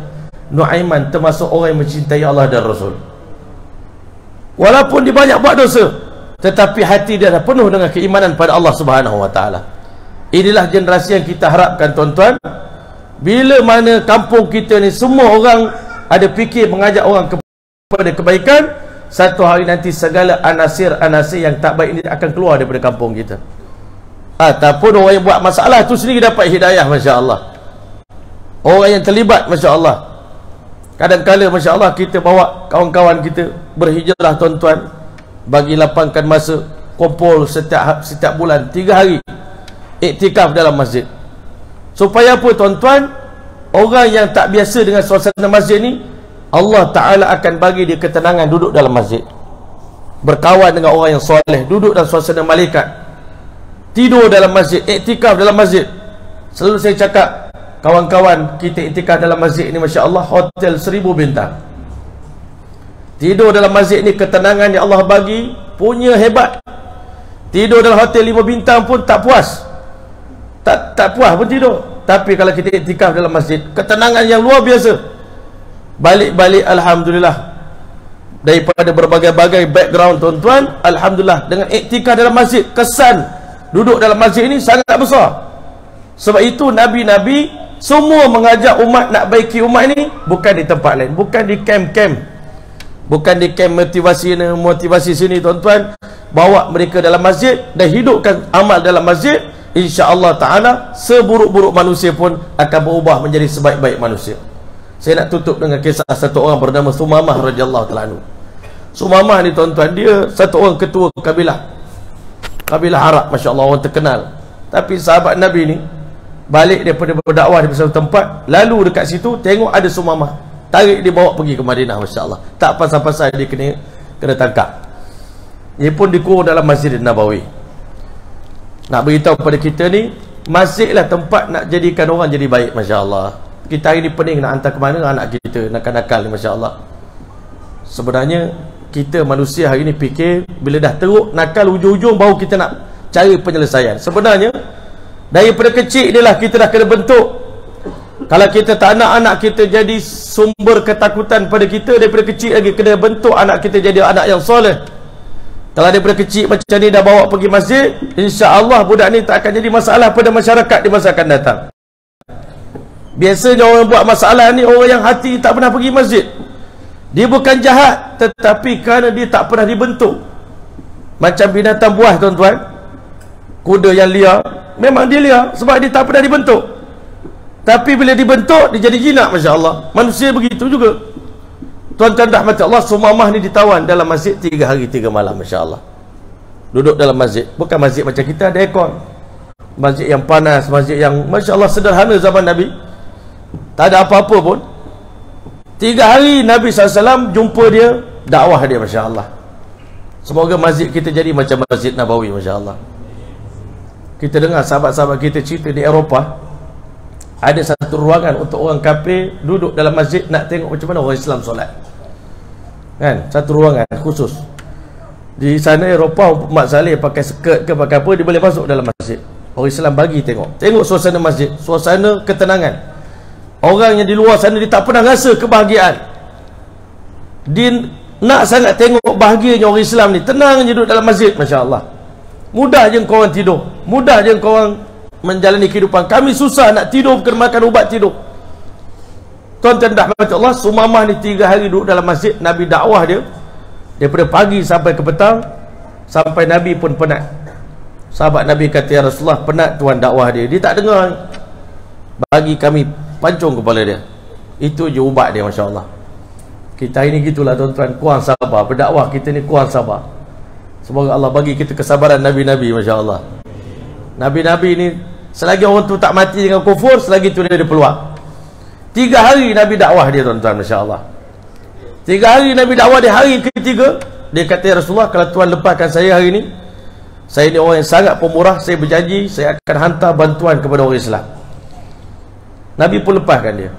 Nuaiman termasuk orang yang mencintai Allah dan Rasul. Walaupun dia banyak buat dosa, tetapi hati dia dah penuh dengan keimanan pada Allah Subhanahu Wa Taala. Inilah generasi yang kita harapkan, tuan-tuan. Bila mana kampung kita ni semua orang ada fikir mengajak orang kepada kebaikan, satu hari nanti segala anasir-anasir yang tak baik ini akan keluar daripada kampung kita. Ataupun orang yang buat masalah tu sendiri dapat hidayah, Masya Allah. Orang yang terlibat, Masya Allah. Kadang-kadang, Masya Allah, kita bawa kawan-kawan kita berhijrah, tuan-tuan, bagi lapangkan masa, kumpul setiap bulan 3 hari iktikaf dalam masjid. Supaya apa, tuan-tuan? Orang yang tak biasa dengan suasana masjid ni, Allah Ta'ala akan bagi dia ketenangan duduk dalam masjid, berkawan dengan orang yang soleh, duduk dalam suasana malaikat, tidur dalam masjid, iktikaf dalam masjid. Selalu saya cakap, kawan-kawan kita iktikaf dalam masjid ni, Masya Allah, hotel 1000 bintang. Tidur dalam masjid ni, ketenangan yang Allah bagi punya hebat. Tidur dalam hotel 5 bintang pun tak puas, tak puas pun tidur. Tapi kalau kita iktikaf dalam masjid, ketenangan yang luar biasa. Balik-balik, alhamdulillah, daripada berbagai-bagai background, tuan-tuan, alhamdulillah, dengan iktikaf dalam masjid, kesan duduk dalam masjid ini sangat besar. Sebab itu Nabi-Nabi semua mengajak umat nak baiki umat ini, bukan di tempat lain, bukan di camp-camp, bukan di camp motivasi sini, tuan-tuan. Bawa mereka dalam masjid dan hidupkan amal dalam masjid. InsyaAllah ta'ala, seburuk-buruk manusia pun akan berubah menjadi sebaik-baik manusia. Saya nak tutup dengan kisah satu orang bernama Sumamah radhiyallahu ta'ala anhu. Sumamah ni, tuan-tuan, dia satu orang ketua kabilah Arab, Masya Allah, orang terkenal. Tapi sahabat Nabi ni balik daripada berdakwah di satu tempat, lalu dekat situ tengok ada Sumamah, tarik dia bawa pergi ke Madinah, Masya Allah. Tak pasal-pasal dia kena tangkap. Dia pun dikurung dalam Masjid Nabawi. Nak beritahu kepada kita ni, masjid lah tempat nak jadikan orang jadi baik, Masya Allah. Kita hari ni pening nak hantar ke mana anak kita nakal-nakal ni, Masya Allah. Sebenarnya kita manusia hari ni fikir, bila dah teruk nakal ujung-ujung baru kita nak cari penyelesaian. Sebenarnya daripada kecil dia lah kita dah kena bentuk. Kalau kita tak nak anak kita jadi sumber ketakutan pada kita, daripada kecil lagi kena bentuk anak kita jadi anak yang soleh. Kalau daripada kecil macam ni dah bawa pergi masjid, insya-Allah budak ni tak akan jadi masalah pada masyarakat di masa akan datang. Biasanya orang buat masalah ni orang yang hati tak pernah pergi masjid. Dia bukan jahat, tetapi kerana dia tak pernah dibentuk. Macam binatang buas, tuan-tuan, kuda yang liar, memang dia liar sebab dia tak pernah dibentuk. Tapi bila dibentuk, dia jadi jinak, Masya Allah. Manusia begitu juga. Tuan-tuan rahmat Allah, Sumamah ni ditawan dalam masjid 3 hari 3 malam, Masya Allah. Duduk dalam masjid. Bukan masjid macam kita ada aircon, masjid yang panas, masjid yang Masya Allah sederhana zaman Nabi, tak ada apa-apa pun. 3 hari Nabi SAW jumpa dia, dakwah dia, Masya Allah. Semoga masjid kita jadi macam Masjid Nabawi, Masya Allah. Kita dengar sahabat-sahabat kita cerita di Eropah, ada satu ruangan untuk orang kafir duduk dalam masjid nak tengok macam mana orang Islam solat, kan? Satu ruangan khusus. Di sana Eropah, Mak Saleh pakai skirt ke pakai apa, dia boleh masuk dalam masjid. Orang Islam bagi tengok suasana masjid, suasana ketenangan. Orang yang di luar sana dia tak pernah rasa kebahagiaan. Dia nak sangat tengok bahagianya orang Islam ni, tenang je duduk dalam masjid, Masya Allah. Mudah je korang tidur, mudah je korang menjalani kehidupan. Kami susah nak tidur, kena makan ubat tidur. Tuan-tuan rahmat Allah, Sumamah ni 3 hari duduk dalam masjid. Nabi dakwah dia daripada pagi sampai ke petang, sampai Nabi pun penat. Sahabat Nabi kata, ya Rasulullah, penat Tuhan dakwah dia. Dia tak dengar. bagi kami pancung kepala dia. Itu je ubat dia, Masya Allah. Kita ini gitulah tuan-tuan, kurang sabar. Berdakwah kita ni kurang sabar. Semoga Allah bagi kita kesabaran Nabi-Nabi, Masya Allah. Nabi-Nabi ni, selagi orang tu tak mati dengan kufur, selagi tu dia ada peluang. 3 hari Nabi dakwah dia, tuan-tuan, Masya Allah. 3 hari Nabi dakwah dia. Hari ketiga, dia kata, ya Rasulullah, kalau Tuan lepaskan saya hari ni, saya ni orang yang sangat pemurah, saya berjanji saya akan hantar bantuan kepada orang Islam. Nabi pun lepaskan dia.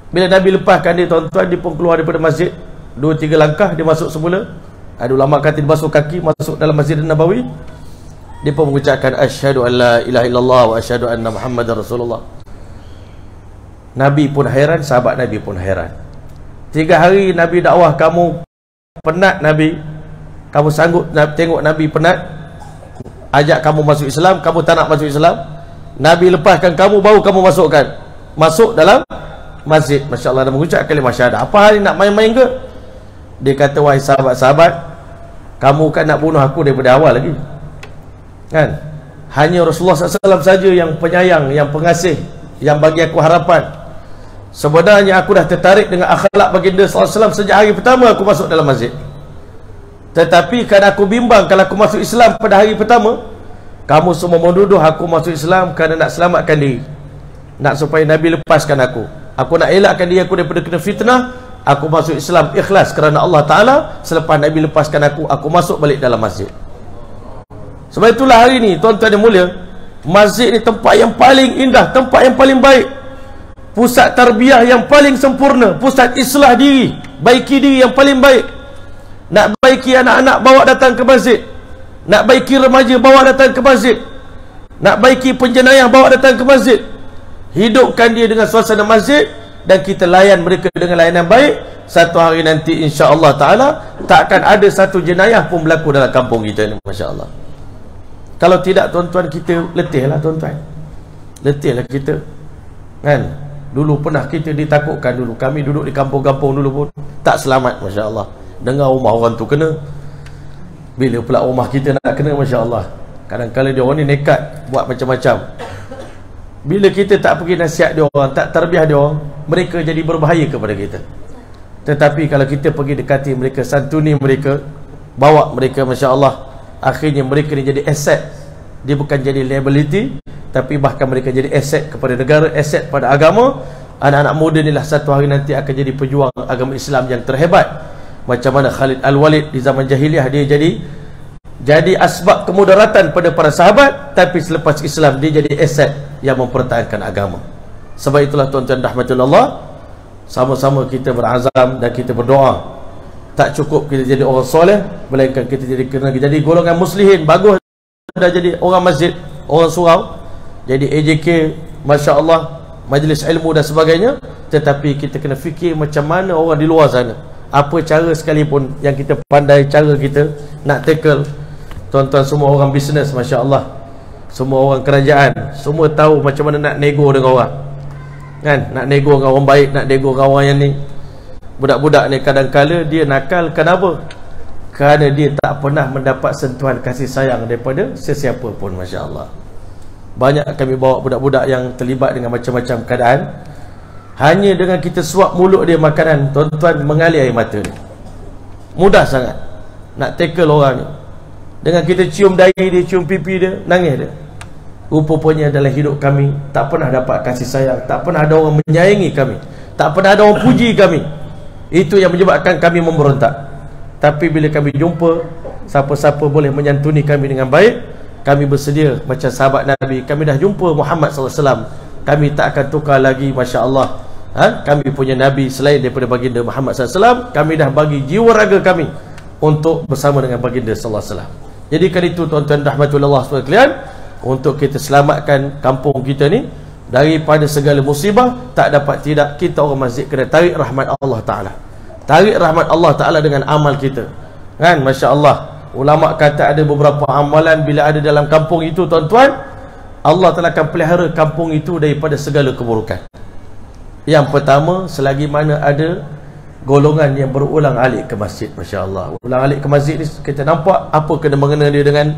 Bila Nabi lepaskan dia, tuan-tuan, dia pun keluar daripada masjid. 2-3 langkah dia masuk semula. Ada ulama kata dia basuh kaki masuk dalam Masjid Nabawi. Dia pun mengucapkan asyhadu an la ilaha illallah wa asyhadu anna Muhammadar Rasulullah. Nabi pun hairan, sahabat Nabi pun hairan. 3 hari Nabi dakwah, kamu penat Nabi. Kamu sanggup tengok Nabi penat, ajak kamu masuk Islam, kamu tak nak masuk Islam. Nabi lepaskan kamu, baru kamu masuk dalam masjid. Masya Allah, dan mengucap kalimah syahadah. Apa hari nak main-main ke? Dia kata, wahai sahabat-sahabat, kamu kan nak bunuh aku daripada awal lagi, kan? Hanya Rasulullah SAW saja yang penyayang, yang pengasih, yang bagi aku harapan. Sebenarnya aku dah tertarik dengan akhlak baginda SAW sejak hari pertama aku masuk dalam masjid. Tetapi kerana aku bimbang kalau aku masuk Islam pada hari pertama, kamu semua menuduh aku masuk Islam kerana nak selamatkan diri, nak supaya Nabi lepaskan aku. Aku nak elakkan diri aku daripada kena fitnah. Aku masuk Islam ikhlas kerana Allah Ta'ala. Selepas Nabi lepaskan aku masuk balik dalam masjid. Sebab itulah hari ni, tuan-tuan yang mulia, masjid ni tempat yang paling indah, tempat yang paling baik, pusat tarbiyah yang paling sempurna, pusat islah diri, baiki diri yang paling baik. Nak baiki anak-anak, bawa datang ke masjid. Nak baiki remaja, bawa datang ke masjid. Nak baiki penjenayah, bawa datang ke masjid. Hidupkan dia dengan suasana masjid, dan kita layan mereka dengan layanan baik. Satu hari nanti insya-Allah Ta'ala tak akan ada satu jenayah pun berlaku dalam kampung kita ni, Masya Allah. Kalau tidak, tuan-tuan, kita letih lah, tuan-tuan. Letih lah kita, kan? Dulu pernah kita ditakutkan dulu. Kami duduk di kampung-kampung dulu pun tak selamat, Masya Allah. Dengar rumah orang tu kena, bila pula rumah kita nak kena, Masya Allah. Kadang-kadang dia orang ni nekat buat macam-macam. Bila kita tak pergi nasihat dia orang, tak tarbiyah dia orang, mereka jadi berbahaya kepada kita. Tetapi kalau kita pergi dekati mereka, santuni mereka, bawa mereka, Masya Allah, akhirnya mereka ni jadi aset. Dia bukan jadi liability, tapi bahkan mereka jadi aset kepada negara, aset pada agama. Anak-anak muda ni lah satu hari nanti akan jadi pejuang agama Islam yang terhebat. Macam mana Khalid Al-Walid di zaman jahiliah, dia jadi asbab kemudaratan pada para sahabat, tapi selepas Islam dia jadi aset yang mempertahankan agama. Sebab itulah, tuan-tuan rahmatullah, sama-sama kita berazam dan kita berdoa. Tak cukup kita jadi orang soleh, melainkan kita kena jadi golongan muslihin. Bagus dah jadi orang masjid, orang surau, jadi AJK, Masya Allah, majlis ilmu dan sebagainya. Tetapi kita kena fikir macam mana orang di luar sana, apa cara sekalipun yang kita pandai, cara kita nak tackle. Tuan-tuan semua orang bisnes, Masya Allah, semua orang kerajaan, semua tahu macam mana nak nego dengan orang, kan? Nak nego dengan orang baik, nak nego dengan orang yang ni. Budak-budak ni kadang-kala dia nakal. Kenapa? Kerana dia tak pernah mendapat sentuhan kasih sayang daripada sesiapa pun, Masya Allah. Banyak kami bawa budak-budak yang terlibat dengan macam-macam keadaan. Hanya dengan kita suap mulut dia makanan, tuan-tuan, mengalir air mata ni. Mudah sangat nak tackle orang ni. Dengan kita cium dahi dia, cium pipi dia, nangis dia. Rupanya dalam hidup kami tak pernah dapat kasih sayang, tak pernah ada orang menyayangi kami, tak pernah ada orang puji kami. Itu yang menyebabkan kami memberontak. Tapi bila kami jumpa siapa-siapa boleh menyantuni kami dengan baik, kami bersedia macam sahabat Nabi. Kami dah jumpa Muhammad SAW, kami tak akan tukar lagi, Masya Allah. Kami punya Nabi selain daripada baginda Muhammad SAW. Kami dah bagi jiwa raga kami untuk bersama dengan baginda SAW. Jadi kan itu, tuan-tuan rahmatullah sekalian, untuk kita selamatkan kampung kita ni daripada segala musibah. Tak dapat tidak, kita orang masjid kena tarik rahmat Allah Ta'ala. Tarik rahmat Allah Ta'ala dengan amal kita, kan? Masya Allah. Ulama kata ada beberapa amalan bila ada dalam kampung itu, tuan-tuan, Allah Ta'ala akan pelihara kampung itu daripada segala keburukan. Yang pertama, selagi mana ada golongan yang berulang alik ke masjid, Masya Allah. Ulang alik ke masjid ni, kita nampak apa kena mengena dia dengan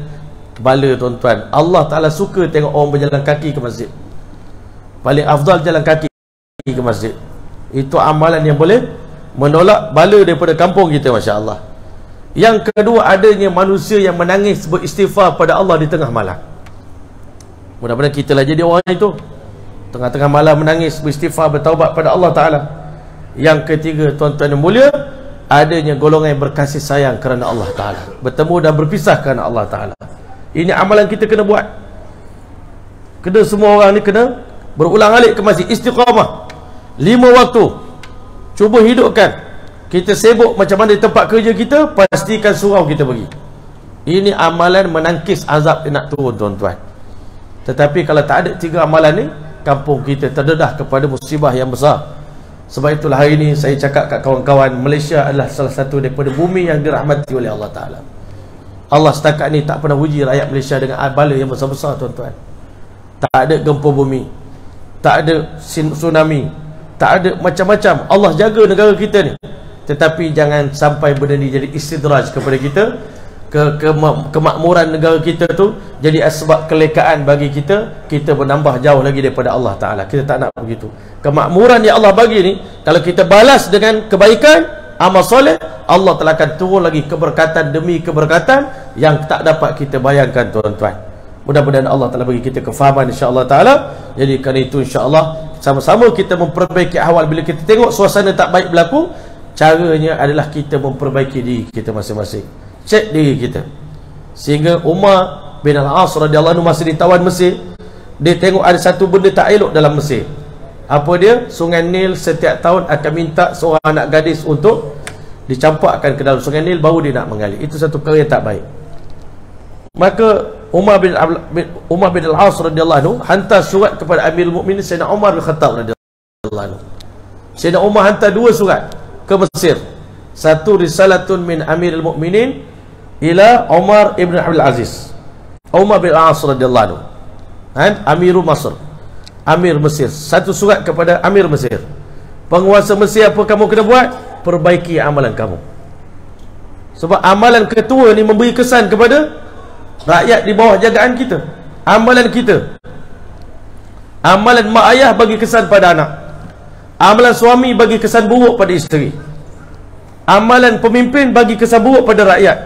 bala, tuan-tuan. Allah Ta'ala suka tengok orang berjalan kaki ke masjid. Paling afdal jalan kaki ke masjid. Itu amalan yang boleh menolak bala daripada kampung kita, masya-Allah. Yang kedua, adanya manusia yang menangis beristighfar pada Allah di tengah malam. Mudah-mudahan kita lah jadi orang itu, tengah-tengah malam menangis beristighfar, bertaubat pada Allah Ta'ala. Yang ketiga, tuan-tuan yang mulia, adanya golongan yang berkasih sayang kerana Allah Ta'ala, bertemu dan berpisah kerana Allah Ta'ala. Ini amalan kita kena buat. Kena semua orang ni kena berulang-alik ke masjid, istiqamah 5 waktu. Cuba hidupkan. Kita sibuk macam mana di tempat kerja kita, pastikan surau kita pergi. Ini amalan menangkis azab yang nak turun, tuan-tuan. Tetapi kalau tak ada 3 amalan ni, kampung kita terdedah kepada musibah yang besar. Sebab itulah hari ini saya cakap kat kawan-kawan, Malaysia adalah salah satu daripada bumi yang dirahmati oleh Allah Ta'ala. Allah setakat ni tak pernah uji rakyat Malaysia dengan bala yang besar-besar, tuan-tuan. Tak ada gempa bumi, tak ada tsunami, tak ada macam-macam. Allah jaga negara kita ni. Tetapi jangan sampai benda ni jadi istidraj kepada kita, kemakmuran negara kita tu jadi sebab kelekaan bagi kita, kita menambah jauh lagi daripada Allah Ta'ala. Kita tak nak begitu. Kemakmuran yang Allah bagi ni, kalau kita balas dengan kebaikan, amal soleh, Allah telah akan turun lagi keberkatan demi keberkatan yang tak dapat kita bayangkan, tuan-tuan. Mudah-mudahan Allah telah bagi kita kefahaman, insya-Allah Ta'ala. Jadi kerana itu, insya-Allah sama-sama kita memperbaiki ahwal. Bila kita tengok suasana tak baik berlaku, caranya adalah kita memperbaiki diri kita masing-masing. Cek diri kita. Sehingga Umar bin Al-As radhiyallahu anhu masa ditawan Mesir, dia tengok ada satu benda tak elok dalam Mesir. Apa dia? Sungai Nil setiap tahun akan minta seorang anak gadis untuk dicampakkan ke dalam Sungai Nil, baru dia nak mengalir. Itu satu perkara yang tak baik. Maka Umar bin Al-As radhiyallahu anhu hantar surat kepada Amirul Mukminin Sayyidina Umar bin Khattab radhiyallahu anhu. Sayyidina Umar hantar 2 surat ke Mesir. Satu, risalatun min Amirul Mukminin ila Umar ibn Abdul Aziz. Umar bin Al-As radhiyallahu anhu, Amirul Masr, Amir Mesir. Satu surat kepada Amir Mesir. Penguasa Mesir, apa kamu kena buat? Perbaiki amalan kamu. Sebab amalan ketua ni memberi kesan kepada rakyat di bawah jagaan kita. Amalan kita, amalan mak ayah bagi kesan pada anak, amalan suami bagi kesan buruk pada isteri, amalan pemimpin bagi kesan buruk pada rakyat.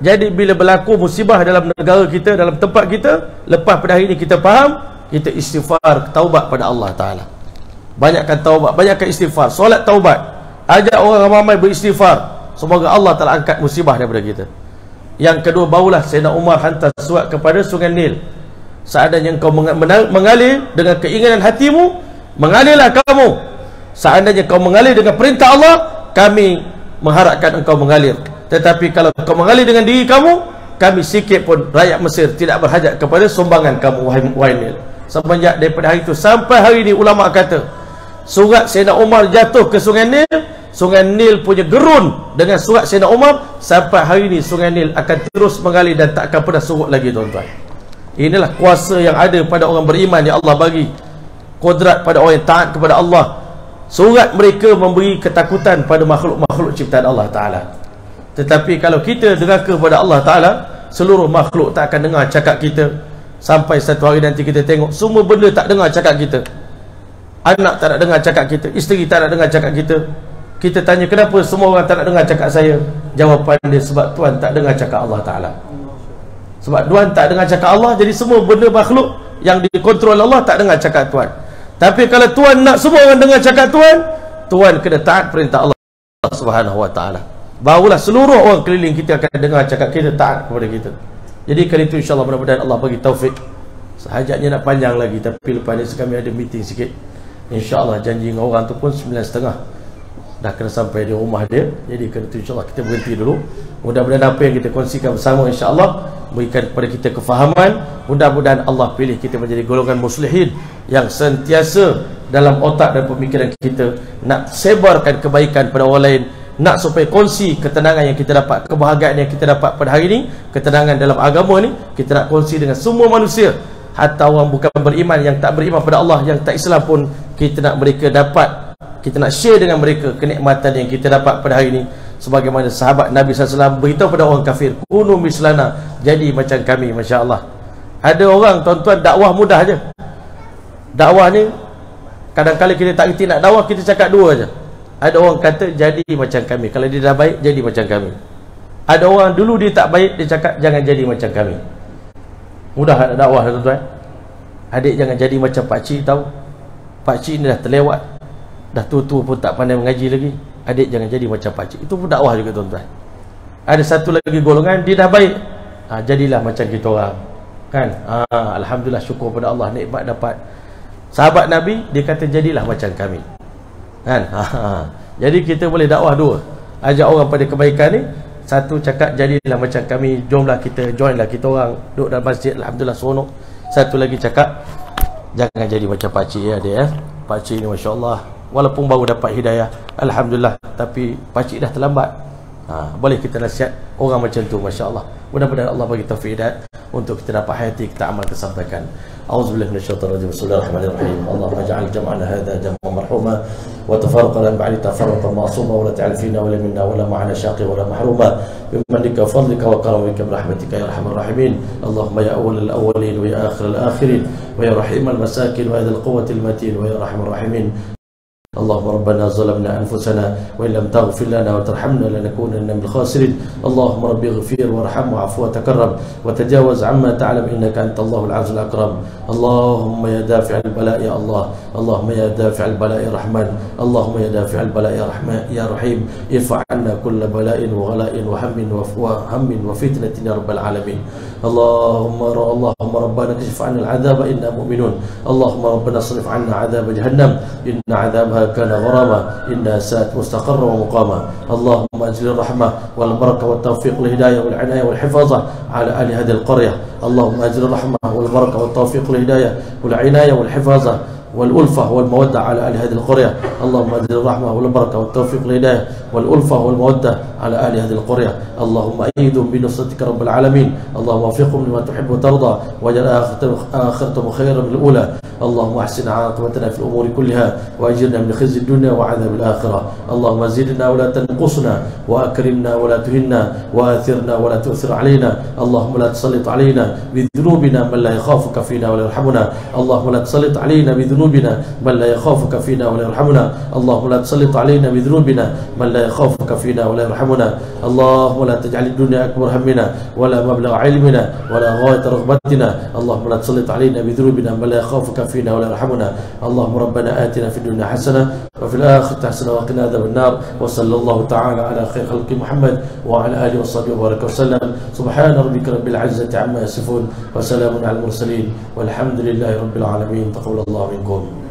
Jadi bila berlaku musibah dalam negara kita, dalam tempat kita, lepas pada hari ini kita faham, kita istighfar, taubat pada Allah Ta'ala. Banyakkan taubat, banyakkan istighfar, solat taubat, ajak orang ramai beristighfar. Semoga Allah Ta'ala angkat musibah daripada kita. Yang kedua, barulah Sayyidina Umar hantar surat kepada Sungai Nil. Seandainya kau mengalir dengan keinginan hatimu, mengalirlah kamu. Seandainya kau mengalir dengan perintah Allah, kami mengharapkan engkau mengalir. Tetapi kalau kau mengalir dengan diri kamu, kami sikit pun rakyat Mesir tidak berhajat kepada sumbangan kamu, wahai Nil. Semenjak daripada hari itu sampai hari ini, ulama kata surat Sayyidina Umar jatuh ke Sungai Nil, Sungai Nil punya gerun dengan surat Sayyidina Umar. Sampai hari ini Sungai Nil akan terus mengalir dan tak akan pernah surut lagi, tuan-tuan. Inilah kuasa yang ada pada orang beriman yang Allah bagi, kodrat pada orang yang taat kepada Allah. Surat mereka memberi ketakutan pada makhluk-makhluk ciptaan Allah Ta'ala. Tetapi kalau kita deraka pada Allah Ta'ala, seluruh makhluk tak akan dengar cakap kita. Sampai satu hari nanti kita tengok semua benda tak dengar cakap kita. Anak tak nak dengar cakap kita, isteri tak nak dengar cakap kita. Kita tanya, kenapa semua orang tak nak dengar cakap saya? Jawapan dia, sebab Tuhan tak dengar cakap Allah Ta'ala. Sebab Tuhan tak dengar cakap Allah, jadi semua benda makhluk yang dikontrol Allah tak dengar cakap Tuhan. Tapi kalau Tuhan nak semua orang dengar cakap Tuhan, Tuhan kena taat perintah Allah Subhanahu Wa Ta'ala. Barulah seluruh orang keliling kita akan dengar cakap kita, taat kepada kita. Jadi kali itu insyaAllah mudah-mudahan Allah bagi taufik. Sehajatnya nak panjang lagi, tapi lepas ni kami ada meeting sikit. InsyaAllah janji dengan orang tu pun 9.30 dah kena sampai di rumah dia. Jadi kali itu insyaAllah kita berhenti dulu. Mudah-mudahan apa yang kita kongsikan bersama insyaAllah berikan kepada kita kefahaman. Mudah-mudahan Allah pilih kita menjadi golongan muslihin yang sentiasa dalam otak dan pemikiran kita nak sebarkan kebaikan pada orang lain, nak supaya kongsi ketenangan yang kita dapat, kebahagiaan yang kita dapat pada hari ini, ketenangan dalam agama ni kita nak kongsi dengan semua manusia. Hatta orang bukan beriman, yang tak beriman pada Allah, yang tak Islam pun, kita nak mereka dapat, kita nak share dengan mereka kenikmatan yang kita dapat pada hari ini. Sebagaimana sahabat Nabi SAW beritahu pada orang kafir, kunu mislana, jadi macam kami. Masya Allah. Ada orang, tuan-tuan, dakwah mudah je. Dakwah ni Kadang-kadang kita tak kerti nak dakwah, kita cakap dua aja. Ada orang kata jadi macam kami, kalau dia dah baik jadi macam kami. Ada orang dulu dia tak baik, dia cakap jangan jadi macam kami. Mudah nak dakwah tuan-tuan. Adik jangan jadi macam pakcik tahu. Pakcik ni dah terlewat, dah tua-tua pun tak pandai mengaji lagi. Adik jangan jadi macam pakcik. Itu pun dakwah juga tuan-tuan. Ada satu lagi golongan, dia dah baik, jadilah macam kita orang, kan? Alhamdulillah, syukur pada Allah, nikmat dapat. Sahabat Nabi, dia kata jadilah macam kami, kan? Jadi kita boleh dakwah dua, ajak orang pada kebaikan ni. Satu cakap jadilah macam kami, jomlah kita, joinlah kita orang duduk dalam masjid, alhamdulillah seronok. Satu lagi cakap jangan jadi macam pakcik ya dia, pakcik ni masya-Allah walaupun baru dapat hidayah, alhamdulillah, tapi pakcik dah terlambat. Boleh kita nasihat orang macam tu, masya-Allah. Mudah-mudahan Allah bagi taufik hidayah untuk kita dapat hayati, kita amal kesampaikan. A'udzubillahi minasyaitonir rajim. Bismillahirrahmanirrahim. Allahumma ij'al jam'ana hadha jam'an marhuma wa tafarraqana ba'di tafarruqan ma'suma wa la ta'al fina wa la minna wa la ma'ana shaqi wa la mahruma bimannika wa fadlika wa karamika bi rahmatika ya arhamar rahimin. Allahumma ya awwalal awwalin wa ya akhiral akhirin wa ya rahimal masakin wa ya dzal quwwatil matin wa ya arhamar rahimin. اللهم ربنا ظلمنا أنفسنا وإن لم تغفر لنا وترحمنا لنكونن من الخاسرين. اللهم رب اغفر وارحم وعفو وتكرم وتجاوز عما تعلم إنك أنت الله العز الأكرم. اللهم يا دافع البلاء يا الله، اللهم يا دافع البلاء يا رحمن، اللهم يا دافع البلاء يا رحمن يا رحيم، ارفع عنا كل بلاء وغلاء وهم وفتنة يا رب العالمين. اللهم ربنا اكشف عنا العذاب إنا مؤمنون. اللهم ربنا اصرف عنا عذاب جهنم إن عذابها كان غراما إنها ساءت مستقرا ومقاما. اللهم أجل الرحمة والبركة والتوفيق والهداية والعناية والحفاظة على أهل هذه القرية. اللهم أجل الرحمة والبركة والتوفيق والهداية والعناية والحفاظة والألفة والمودة على أهل هذه القرية. اللهم أنزل الرحمة والبركة والتوفيق والهداية والألفة والمودة على أهل هذه القرية. اللهم أيدهم بنصرتك رب العالمين. اللهم وفقهم لما تحب وترضى واجعل آخرتهم خيرا من الأولى. اللهم أحسن عاقبتنا في الأمور كلها وأجرنا من خزي الدنيا وعذاب الآخرة. اللهم زدنا ولا تنقصنا وأكرمنا ولا تهنا وآثرنا ولا تؤثر علينا. اللهم لا تسلط علينا بذنوبنا من لا يخافك فينا ولا يرحمنا. اللهم لا تسلط علينا بذنوبنا من لا يخافك فينا ولا يرحمنا. اللهم لا تسلط علينا بذنوبنا من لا يخافك فينا ولا يرحمنا. اللهم لا تجعل الدنيا أكبر همنا ولا مبلغ علمنا ولا غاية رغبتنا. اللهم لا تسلط علينا بذنوبنا من لا يخافك فينا ولا يرحمنا. اللهم ربنا آتنا في الدنيا حسنة وفي الآخرة حسنة وقنا عذاب النار. وصلى الله تعالى على خير خلق محمد وعلى آله وصحبه وبارك وسلم. سبحان ربك رب العزة عما يصفون وسلام على المرسلين والحمد لله رب العالمين. تقبل الله منكم.